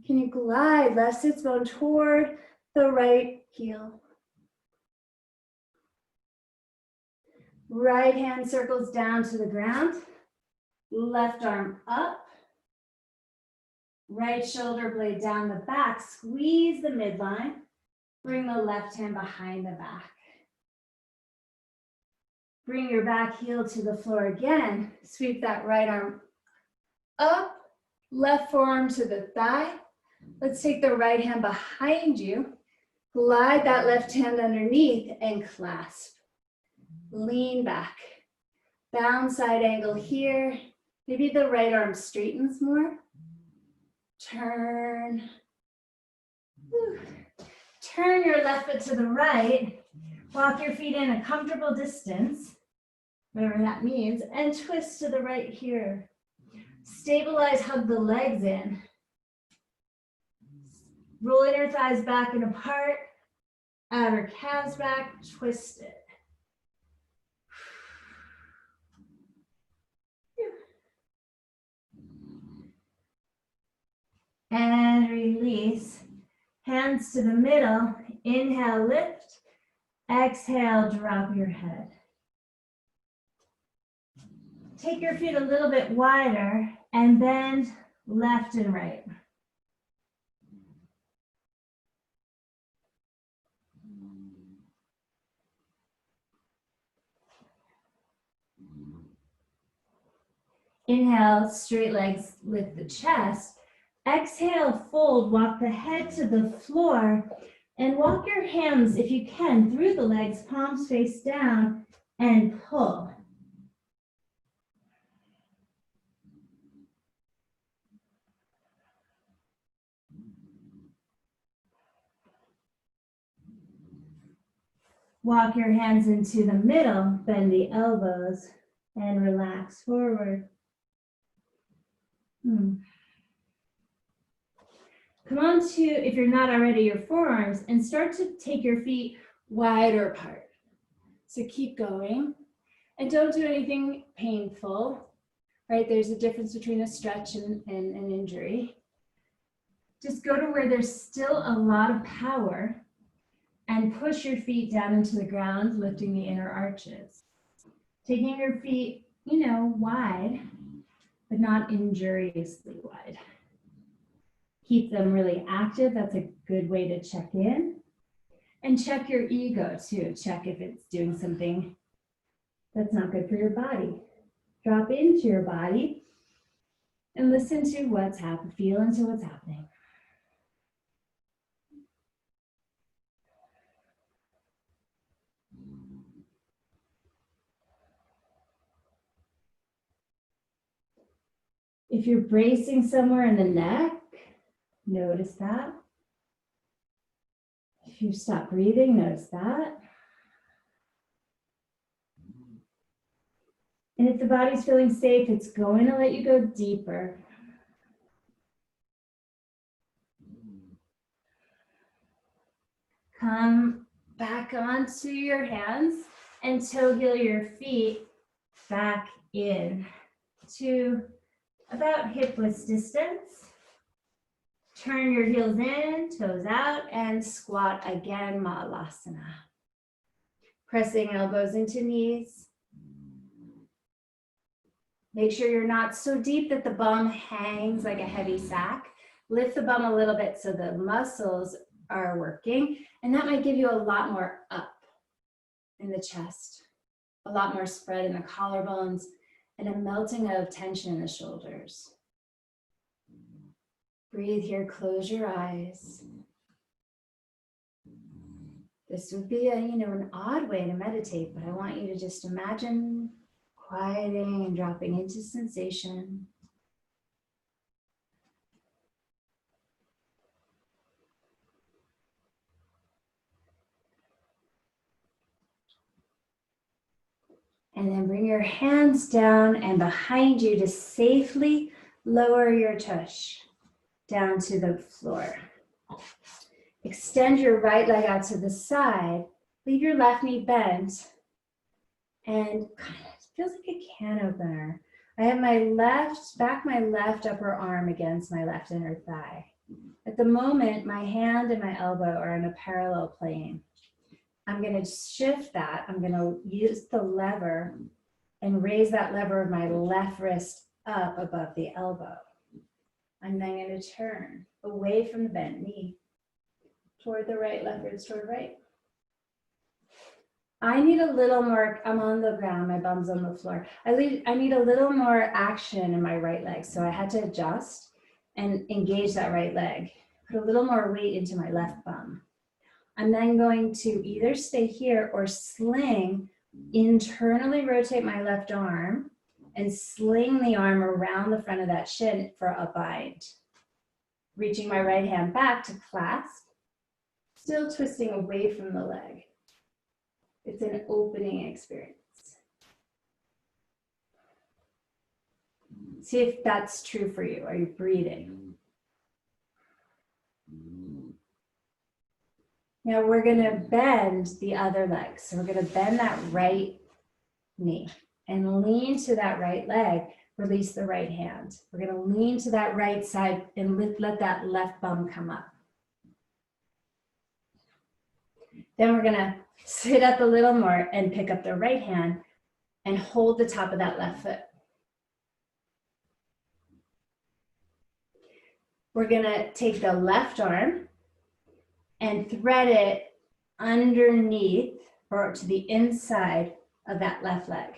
Can you glide left sits bone toward the right heel? Right hand circles down to the ground. Left arm up. Right shoulder blade down the back. Squeeze the midline. Bring the left hand behind the back. Bring your back heel to the floor again. Sweep that right arm up. Left forearm to the thigh. Let's take the right hand behind you. Glide that left hand underneath and clasp. Lean back. Bound side angle here. Maybe the right arm straightens more. Turn. Whew. Turn your left foot to the right. Walk your feet in a comfortable distance, whatever that means, and twist to the right here. Stabilize, hug the legs in. Roll inner thighs back and apart. Outer calves back, twist it. And release. Hands to the middle. Inhale, lift. Exhale, drop your head. Take your feet a little bit wider and bend left and right. Inhale, straight legs, lift the chest. Exhale, fold, walk the head to the floor and walk your hands, if you can, through the legs, palms face down and pull. Walk your hands into the middle, bend the elbows and relax forward. Come on to, if you're not already, your forearms and start to take your feet wider apart. So keep going and don't do anything painful, right? There's a difference between a stretch and an injury. Just go to where there's still a lot of power and push your feet down into the ground, lifting the inner arches. Taking your feet, wide, but not injuriously wide. Keep them really active. That's a good way to check in. And check your ego too. Check if it's doing something That's not good for your body. Drop into your body and listen to what's happening, feel into what's happening. If you're bracing somewhere in the neck, notice that. If you stop breathing, notice that. And if the body's feeling safe, it's going to let you go deeper. Come back onto your hands and toe heel your feet back in to about hip width distance. Turn your heels in, toes out, and squat again, Mahalasana. Pressing elbows into knees. Make sure you're not so deep that the bum hangs like a heavy sack. Lift the bum a little bit so the muscles are working, and that might give you a lot more up in the chest, a lot more spread in the collarbones, and a melting of tension in the shoulders. Breathe here, close your eyes. This would be an odd way to meditate, but I want you to just imagine quieting and dropping into sensation. And then bring your hands down and behind you to safely lower your tush down to the floor. Extend your right leg out to the side. Leave your left knee bent. And kind of feels like a can opener. I have my left upper arm against my left inner thigh. At the moment, my hand and my elbow are in a parallel plane. I'm going to shift that. I'm going to use the lever and raise that lever of my left wrist up above the elbow. I'm then going to turn away from the bent knee toward the right, left wrist toward right. I need a little more, I'm on the ground, my bum's on the floor. I need a little more action in my right leg. So I had to adjust and engage that right leg. Put a little more weight into my left bum. I'm then going to either stay here or sling, internally rotate my left arm and sling the arm around the front of that shin for a bind. Reaching my right hand back to clasp, still twisting away from the leg. It's an opening experience. See if that's true for you. Are you breathing? Now we're going to bend the other leg. So we're going to bend that right knee and lean to that right leg. Release the right hand. We're going to lean to that right side and let that left bum come up. Then we're going to sit up a little more and pick up the right hand and hold the top of that left foot. We're going to take the left arm and thread it underneath or to the inside of that left leg.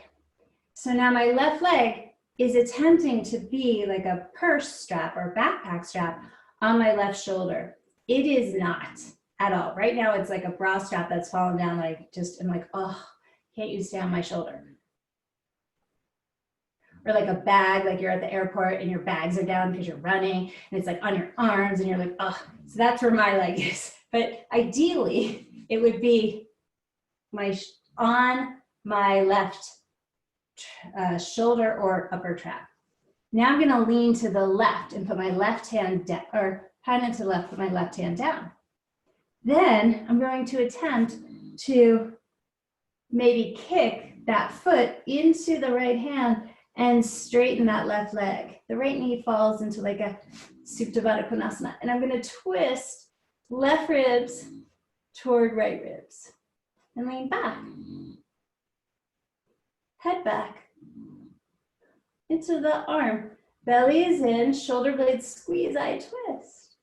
So now my left leg is attempting to be like a purse strap or backpack strap on my left shoulder. It is not at all. Right now it's like a bra strap that's fallen down, like just, I'm like, oh, can't you stay on my shoulder? Or like a bag, like you're at the airport and your bags are down because you're running and it's like on your arms and you're like, oh, so that's where my leg is. But ideally it would be on my left shoulder or upper trap. Now I'm gonna lean to the left and put my left hand down, or kind of to the left, put my left hand down. Then I'm going to attempt to maybe kick that foot into the right hand and straighten that left leg. The right knee falls into like a Supta Baddha Konasana. And I'm going to twist left ribs toward right ribs. And lean back. Head back. Into the arm. Belly is in, shoulder blades squeeze, I twist.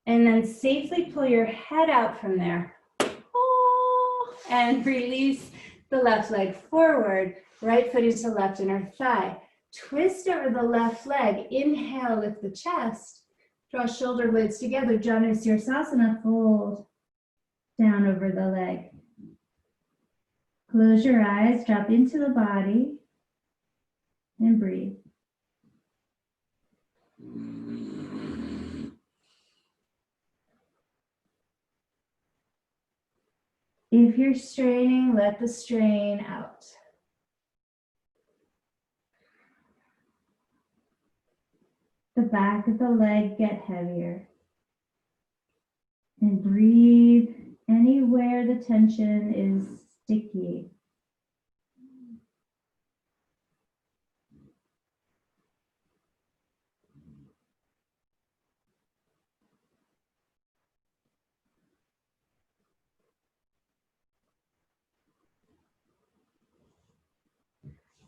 And then safely pull your head out from there. Oh, And release the left leg forward, right foot into left inner thigh. Twist over the left leg. Inhale, lift the chest. Draw shoulder blades together. Janu Sirsasana, fold down over the leg. Close your eyes, drop into the body, and breathe. If you're straining, let the strain out. The back of the leg get heavier. And breathe anywhere the tension is sticky.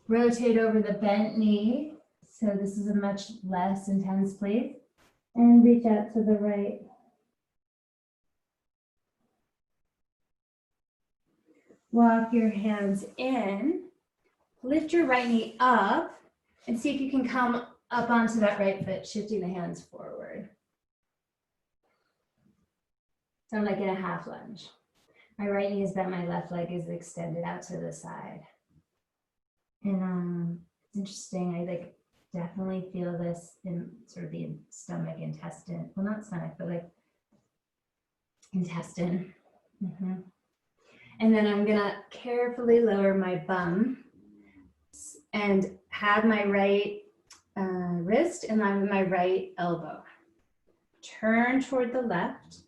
Rotate over the bent knee. So this is a much less intense place. And reach out to the right. Walk your hands in. Lift your right knee up and see if you can come up onto that right foot, shifting the hands forward. So I'm like in a half lunge. My right knee is bent, my left leg is extended out to the side. And it's interesting, I like definitely feel this in sort of the stomach, intestine, well not stomach, but like intestine. And then I'm gonna carefully lower my bum and have my right wrist in line with my right elbow. Turn toward the left.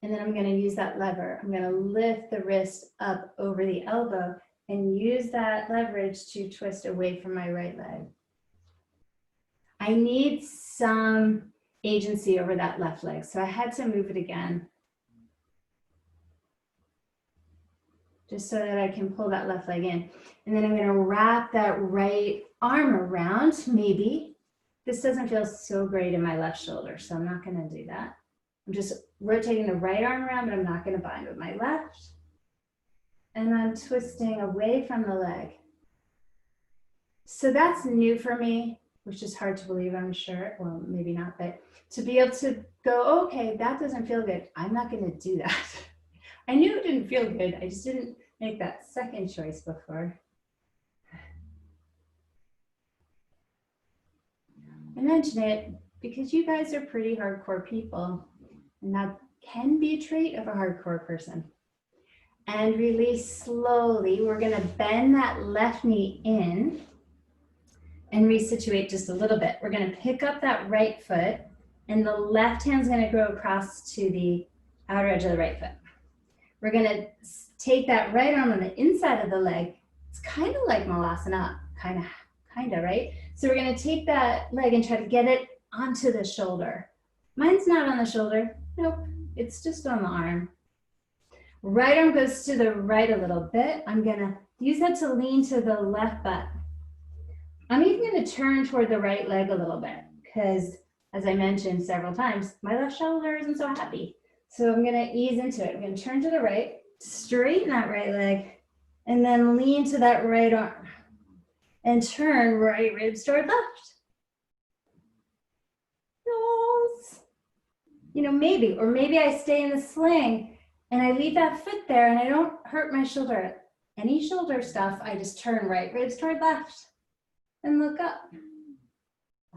And then I'm gonna use that lever. I'm gonna lift the wrist up over the elbow and use that leverage to twist away from my right leg. I need some agency over that left leg, so I had to move it again. Just so that I can pull that left leg in. And then I'm gonna wrap that right arm around, maybe. This doesn't feel so great in my left shoulder, so I'm not gonna do that. I'm just rotating the right arm around, but I'm not gonna bind with my left. And I'm twisting away from the leg. So that's new for me, which is hard to believe, I'm sure. Well, maybe not, but to be able to go, okay, that doesn't feel good. I'm not gonna do that. I knew it didn't feel good. I just didn't make that second choice before. I mention it because you guys are pretty hardcore people, and that can be a trait of a hardcore person. And release slowly. We're gonna bend that left knee in and resituate just a little bit. We're gonna pick up that right foot, and the left hand's gonna go across to the outer edge of the right foot. We're gonna take that right arm on the inside of the leg. It's kind of like Malasana, kind of, right? So we're gonna take that leg and try to get it onto the shoulder. Mine's not on the shoulder, nope, it's just on the arm. Right arm goes to the right a little bit. I'm gonna use that to lean to the left butt. I'm even gonna turn toward the right leg a little bit because, as I mentioned several times, my left shoulder isn't so happy. So I'm gonna ease into it. I'm gonna turn to the right, straighten that right leg, and then lean to that right arm. And turn right ribs toward left. Yes. You know, maybe, or maybe I stay in the sling and I leave that foot there and I don't hurt my shoulder. Any shoulder stuff, I just turn right ribs toward left and look up.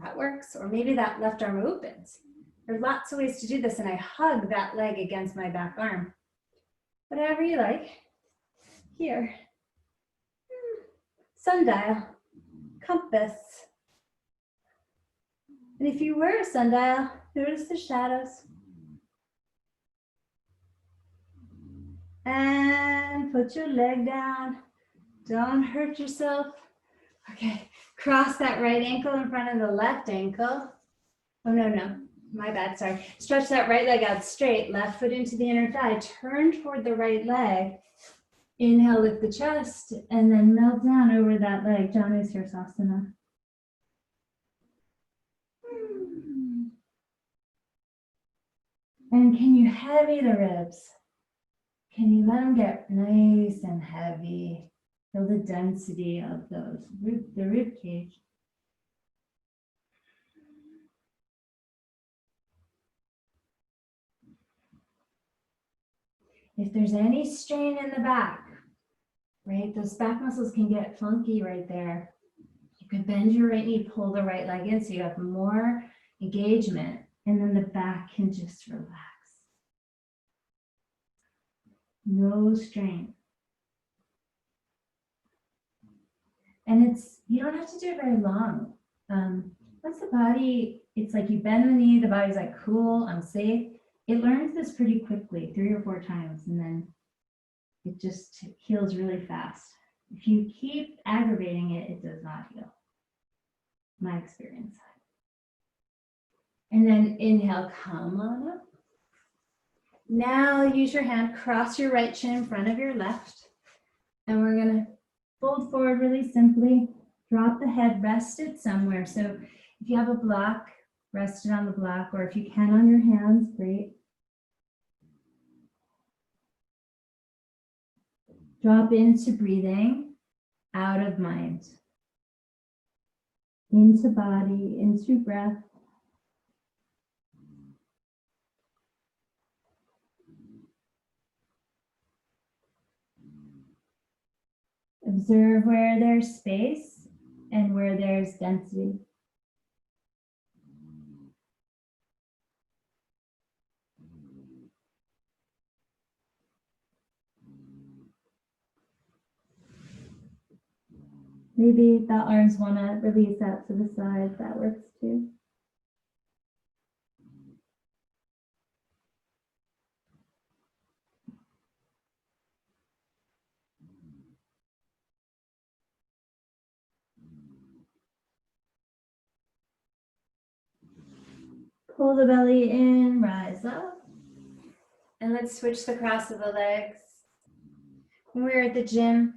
That works. Or maybe that left arm opens. There's lots of ways to do this, and I hug that leg against my back arm. Whatever you like. Here. Sundial. Compass. And if you were a sundial, notice the shadows. And put your leg down. Don't hurt yourself. Okay, cross that right ankle in front of the left ankle. Oh, no, my bad, sorry. Stretch that right leg out straight, left foot into the inner thigh, turn toward the right leg. Inhale, lift the chest, and then melt down over that leg, Janu Sirsasana. And can you heavy the ribs? can you let them get nice and heavy? Feel the density of the rib cage. If there's any strain in the back, right, those back muscles can get funky right there. You could bend your right knee, pull the right leg in so you have more engagement, and then the back can just relax. No strain. And you don't have to do it very long. Once the body, it's like you bend the knee, the body's like, cool, I'm safe. It learns this pretty quickly, 3 or 4 times, and then it just heals really fast. If you keep aggravating it, it does not heal. My experience. And then inhale, come on up. Now use your hand, cross your right shin in front of your left. And we're gonna fold forward really simply. Drop the head, rest it somewhere. So if you have a block, rest it on the block, or if you can on your hands, great. Drop into breathing, out of mind. Into body, into breath. Observe where there's space and where there's density. Maybe the arms want to release out to the side. That works too. Pull the belly in, rise up. And let's switch the cross of the legs. When we were at the gym,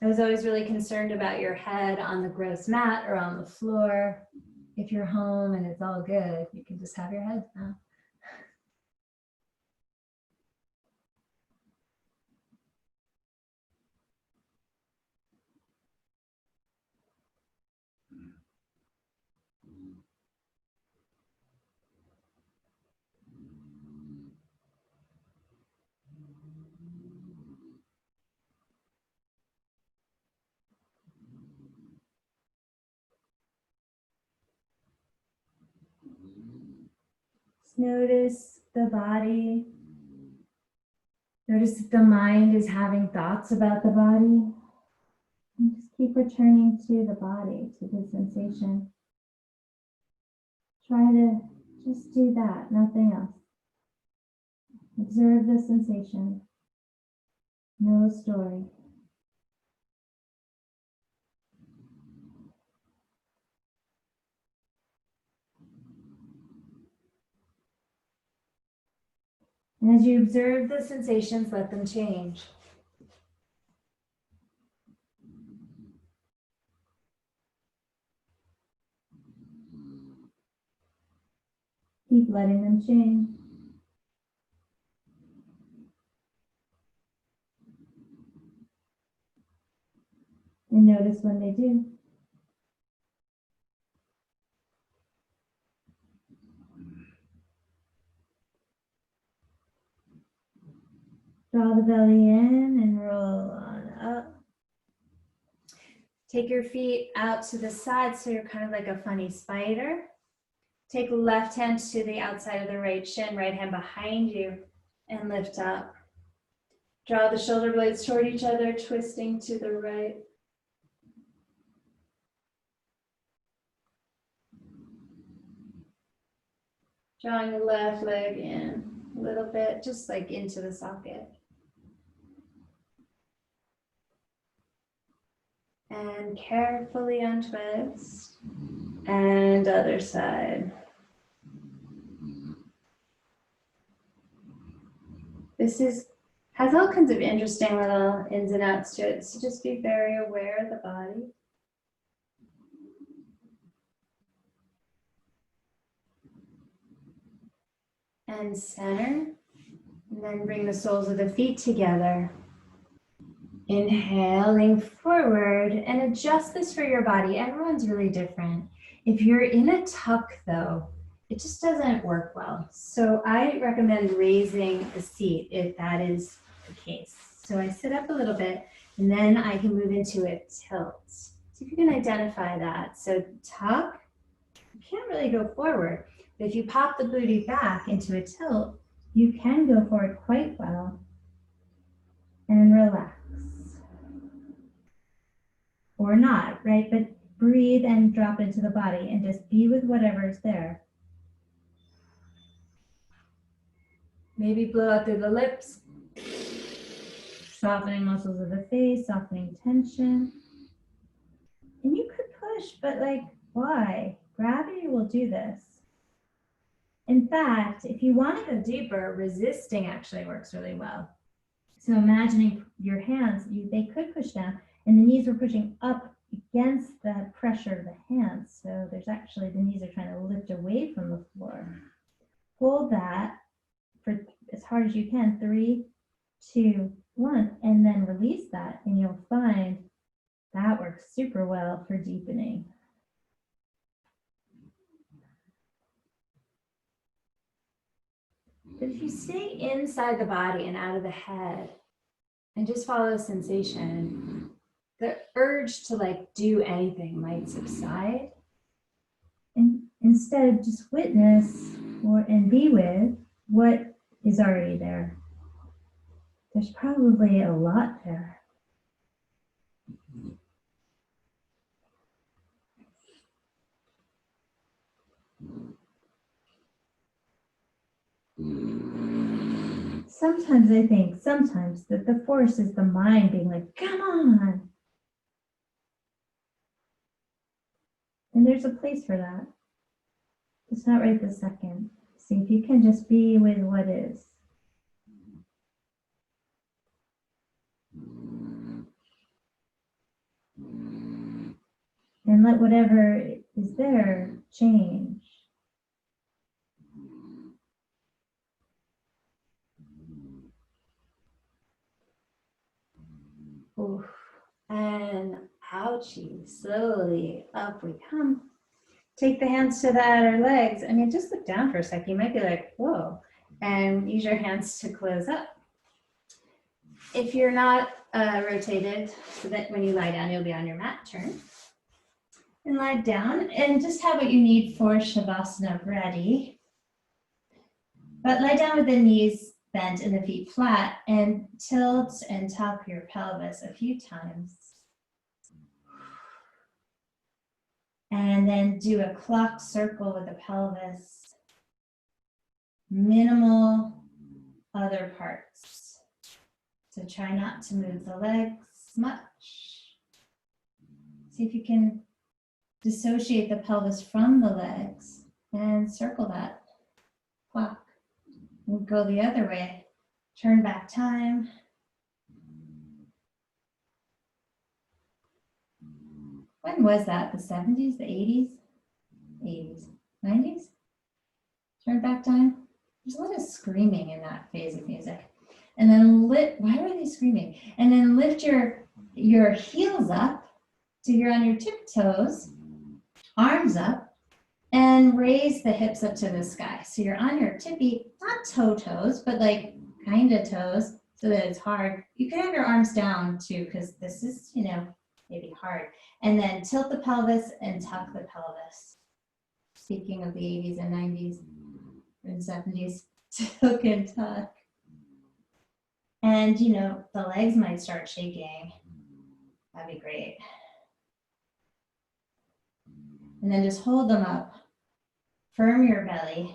I was always really concerned about your head on the gross mat or on the floor. If you're home and it's all good, you can just have your head down. Just notice the body. Notice if the mind is having thoughts about the body. And just keep returning to the body, to the sensation. Try to just do that, nothing else. Observe the sensation. No story. And as you observe the sensations, let them change. Keep letting them change. And notice when they do. Draw the belly in and roll on up. Take your feet out to the side so you're kind of like a funny spider. Take the left hand to the outside of the right shin, right hand behind you, and lift up. Draw the shoulder blades toward each other, twisting to the right. Drawing the left leg in a little bit, just like into the socket. And carefully untwist. And other side. This has all kinds of interesting little ins and outs to it, so just be very aware of the body. And center. And then bring the soles of the feet together. Inhaling forward, and adjust this for your body. Everyone's really different. If you're in a tuck though, it just doesn't work well. So I recommend raising the seat if that is the case. So I sit up a little bit and then I can move into a tilt. See if you can identify that. So tuck, you can't really go forward. But if you pop the booty back into a tilt, you can go forward quite well. And relax. Or not, right? But breathe and drop into the body and just be with whatever's there. Maybe blow out through the lips. Softening muscles of the face, softening tension. And you could push, but like, why? Gravity will do this. In fact, if you want to go deeper, resisting actually works really well. So imagining your hands, they could push down and the knees are pushing up against the pressure of the hands. So there's actually, the knees are trying to lift away from the floor. Hold that for as hard as you can, 3, 2, 1, and then release that and you'll find that works super well for deepening. But if you stay inside the body and out of the head and just follow sensation, the urge to like do anything might subside. And instead just witness and be with what is already there. There's probably a lot there. Sometimes I think, that the force is the mind being like, come on. And there's a place for that. It's not right this second. See if you can just be with what is. And let whatever is there change. Oof. And ouchie, slowly up we come. Take the hands to the outer legs. I mean, just look down for a sec. You might be like, whoa, and use your hands to close up. If you're not rotated, so that when you lie down, you'll be on your mat, turn. And lie down and just have what you need for Shavasana ready. But lie down with the knees bent and the feet flat and tilt and tuck your pelvis a few times. And then do a clock circle with the pelvis. Minimal other parts. So try not to move the legs much. See if you can dissociate the pelvis from the legs and circle that clock. And go the other way. Turn back time. When was that? The 70s, the 80s? 80s, 90s? Turn back time. There's a lot of screaming in that phase of music. And then why were they screaming? And then lift your heels up so you're on your tiptoes, arms up, and raise the hips up to the sky. So you're on your tippy, not toes, but like kind of toes so that it's hard. You can have your arms down too, because this is, maybe hard. And then tilt the pelvis and tuck the pelvis. Speaking of the 80s and 90s and 70s, tilt and tuck. And, the legs might start shaking. That'd be great. And then just hold them up. Firm your belly.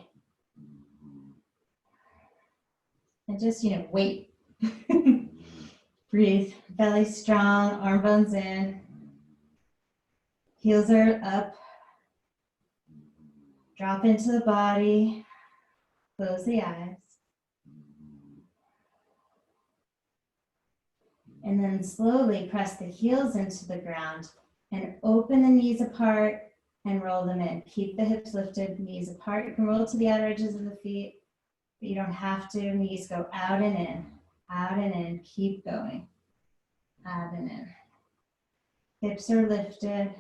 And just, wait. Breathe. Belly strong, arm bones in. Heels are up. Drop into the body. Close the eyes. And then slowly press the heels into the ground and open the knees apart and roll them in. Keep the hips lifted, knees apart. You can roll to the outer edges of the feet. but you don't have to. Knees go out and in, out and in. Keep going. Out and in. Hips are lifted.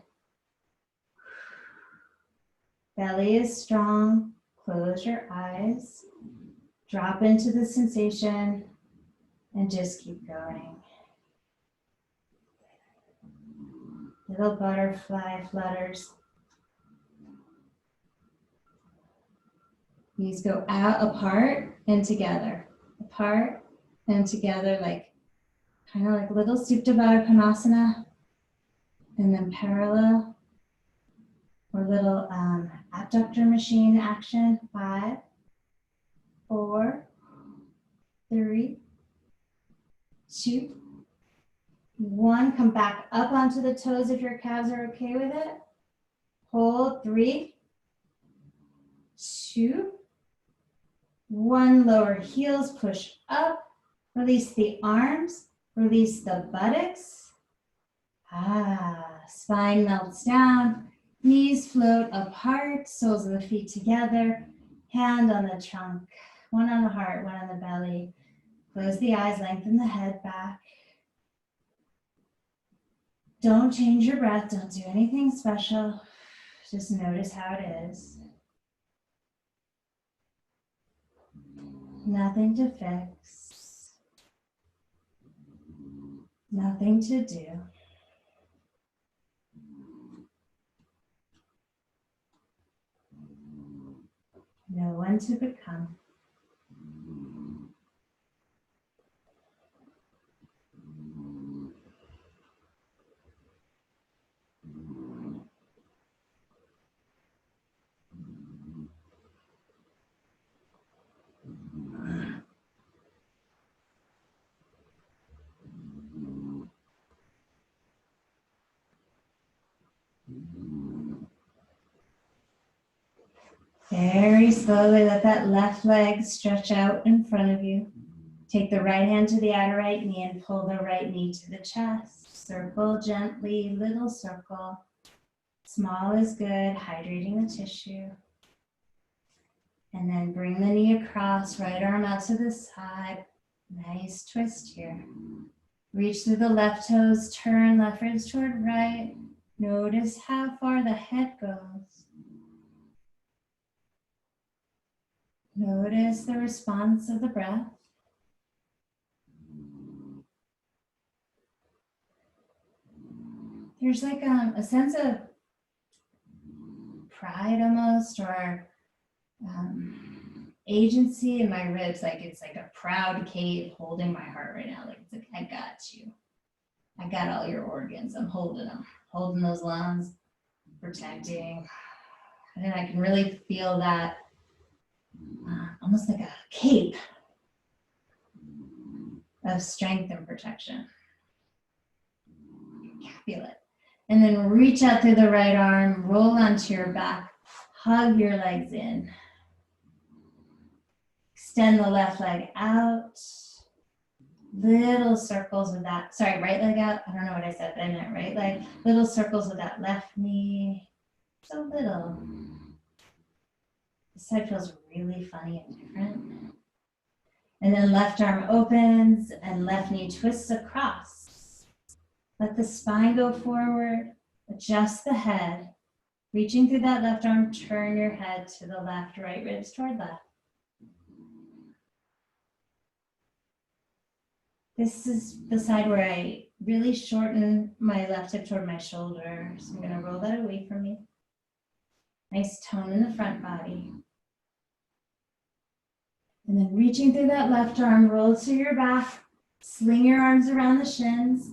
Belly is strong. Close your eyes. Drop into the sensation and just keep going. Little butterfly flutters. Knees go out, apart, and together. Apart and together, like kind of like little Supta Baddha Konasana. And then parallel or little abductor machine action. 5, 4, 3, 2, 1. Come back up onto the toes if your calves are okay with it. Hold. 3, 2, 1. Lower heels, push up. Release the arms. Release the buttocks. Spine melts down. Knees float apart. Soles of the feet together. Hand on the trunk. One on the heart, one on the belly. Close the eyes, lengthen the head back. Don't change your breath. Don't do anything special. Just notice how it is. Nothing to fix. Nothing to do. No one to become. Very slowly let that left leg stretch out in front of you. Take the right hand to the outer right knee and pull the right knee to the chest. Circle gently, little circle. Small is good, hydrating the tissue. And then bring the knee across, right arm out to the side. Nice twist here. Reach through the left toes, turn left ribs toward right. Notice how far the head goes. Notice the response of the breath. There's like a sense of pride almost, or agency in my ribs. Like it's like a proud Kate holding my heart right now. Like it's like, I got you. I got all your organs. I'm holding them, holding those lungs, protecting. And I can really feel that almost like a cape of strength and protection. You feel it. And then reach out through the right arm, roll onto your back, hug your legs in. Extend the left leg out. Little circles with that, sorry, right leg out. I don't know what I said, but I meant right leg. Little circles with that left knee. So little. This side feels really funny and different. And then left arm opens and left knee twists across. Let the spine go forward. Adjust the head. Reaching through that left arm, turn your head to the left, right ribs toward left. This is the side where I really shorten my left hip toward my shoulder. So I'm gonna roll that away from me. Nice tone in the front body. And then reaching through that left arm, roll to your back, sling your arms around the shins.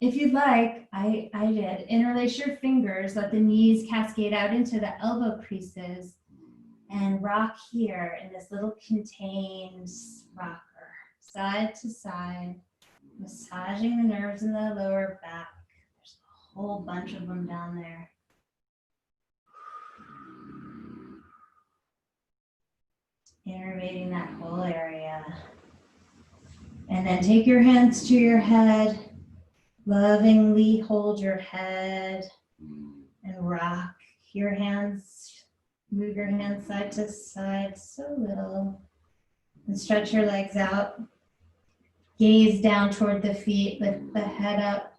If you'd like, I did, interlace your fingers, let the knees cascade out into the elbow creases and rock here in this little contained rocker, side to side, massaging the nerves in the lower back. There's a whole bunch of them down there. Innervating that whole area. And then take your hands to your head. Lovingly hold your head and rock your hands. Move your hands side to side, so little. And stretch your legs out. Gaze down toward the feet, lift the head up.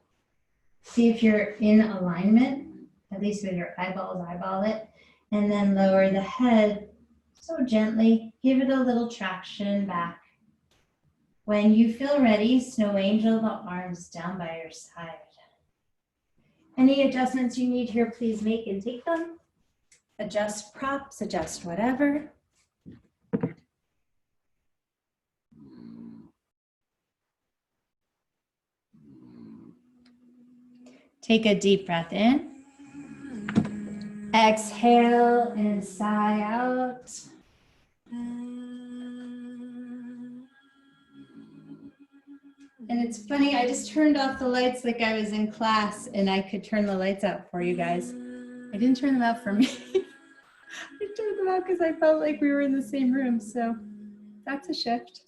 See if you're in alignment, at least with your eyeballs, eyeball it. And then lower the head so gently. Give it a little traction back. When you feel ready, snow angel the arms down by your side. Any adjustments you need here, please make and take them. Adjust props, adjust whatever. Take a deep breath in. Exhale and sigh out. And it's funny, I just turned off the lights like I was in class and I could turn the lights out for you guys. I didn't turn them out for me. I turned them out because I felt like we were in the same room. So that's a shift.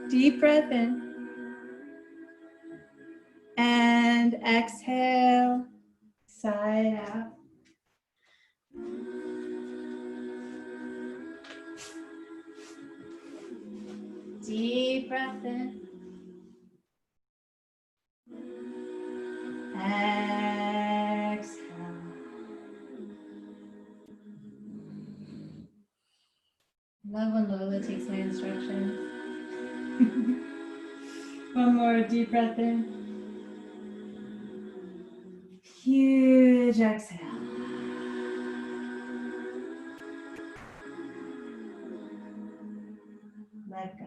Deep breath in. And exhale, sigh out. Deep breath in. Exhale. Love when Lola takes my instructions. One more deep breath in. Huge exhale. Let go.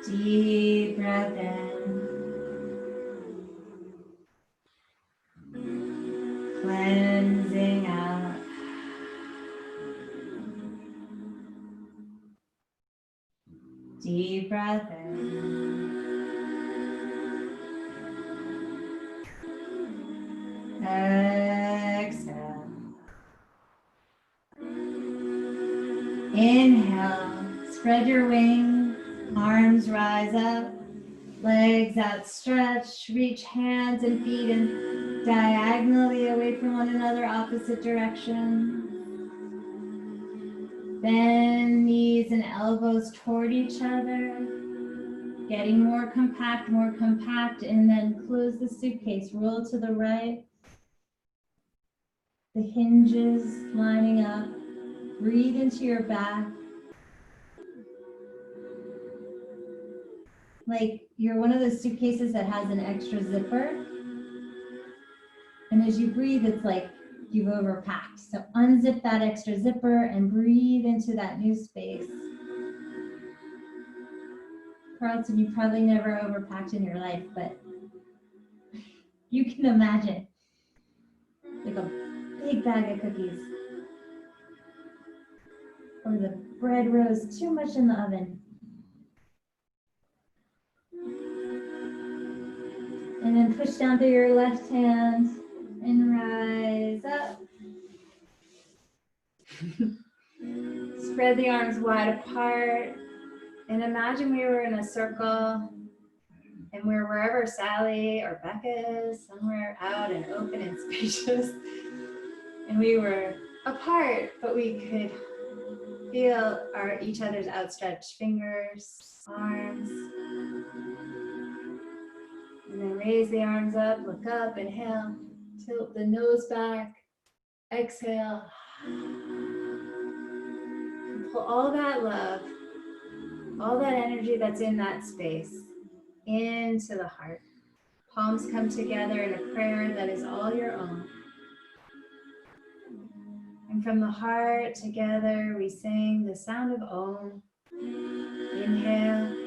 Deep breath in. Cleansing out. Deep breath in. Exhale. Inhale. Spread your wings. Arms rise up. Legs outstretched. Reach hands and feet in diagonally away from one another, opposite direction. Bend knees and elbows toward each other. Getting more compact, and then close the suitcase. Roll to the right. The hinges lining up. Breathe into your back. Like you're one of those suitcases that has an extra zipper. And as you breathe, it's like you've overpacked. So unzip that extra zipper and breathe into that new space. Carlton, you probably never overpacked in your life, but you can imagine like a big bag of cookies. Or the bread rose too much in the oven. And then push down through your left hand and rise up. Spread the arms wide apart. And imagine we were in a circle and we're wherever Sally or Becca is, somewhere out and open and spacious. And we were apart, but we could feel each other's outstretched fingers, arms. And then raise the arms up, look up, inhale, tilt the nose back, exhale. And pull all that love, all that energy that's in that space into the heart. Palms come together in a prayer that is all your own. And from the heart together, we sing the sound of Om. Inhale.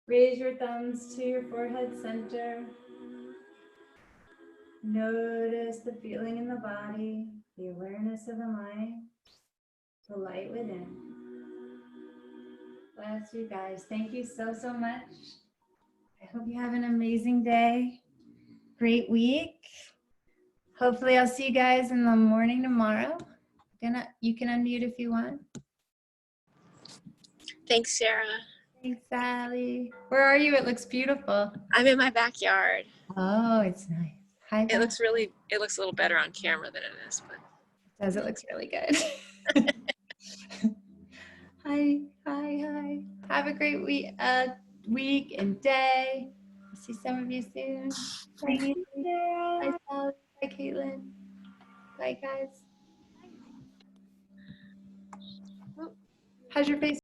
Raise your thumbs to your forehead center. Notice the feeling in the body, the awareness of the mind, the light within. Bless you guys. Thank you so, so much. I hope you have an amazing day. Great week. Hopefully I'll see you guys in the morning tomorrow. You can unmute if you want. Thanks, Sarah. Thanks, Sally. Where are you? It looks beautiful. I'm in my backyard. Oh, it's nice. Hi, It looks a little better on camera than it is, but does. It looks really good. Hi. Have a great week and day. I'll see some of you soon. Bye, Sarah. Bye, Sally. Bye, Caitlin. Bye, guys. How's your face?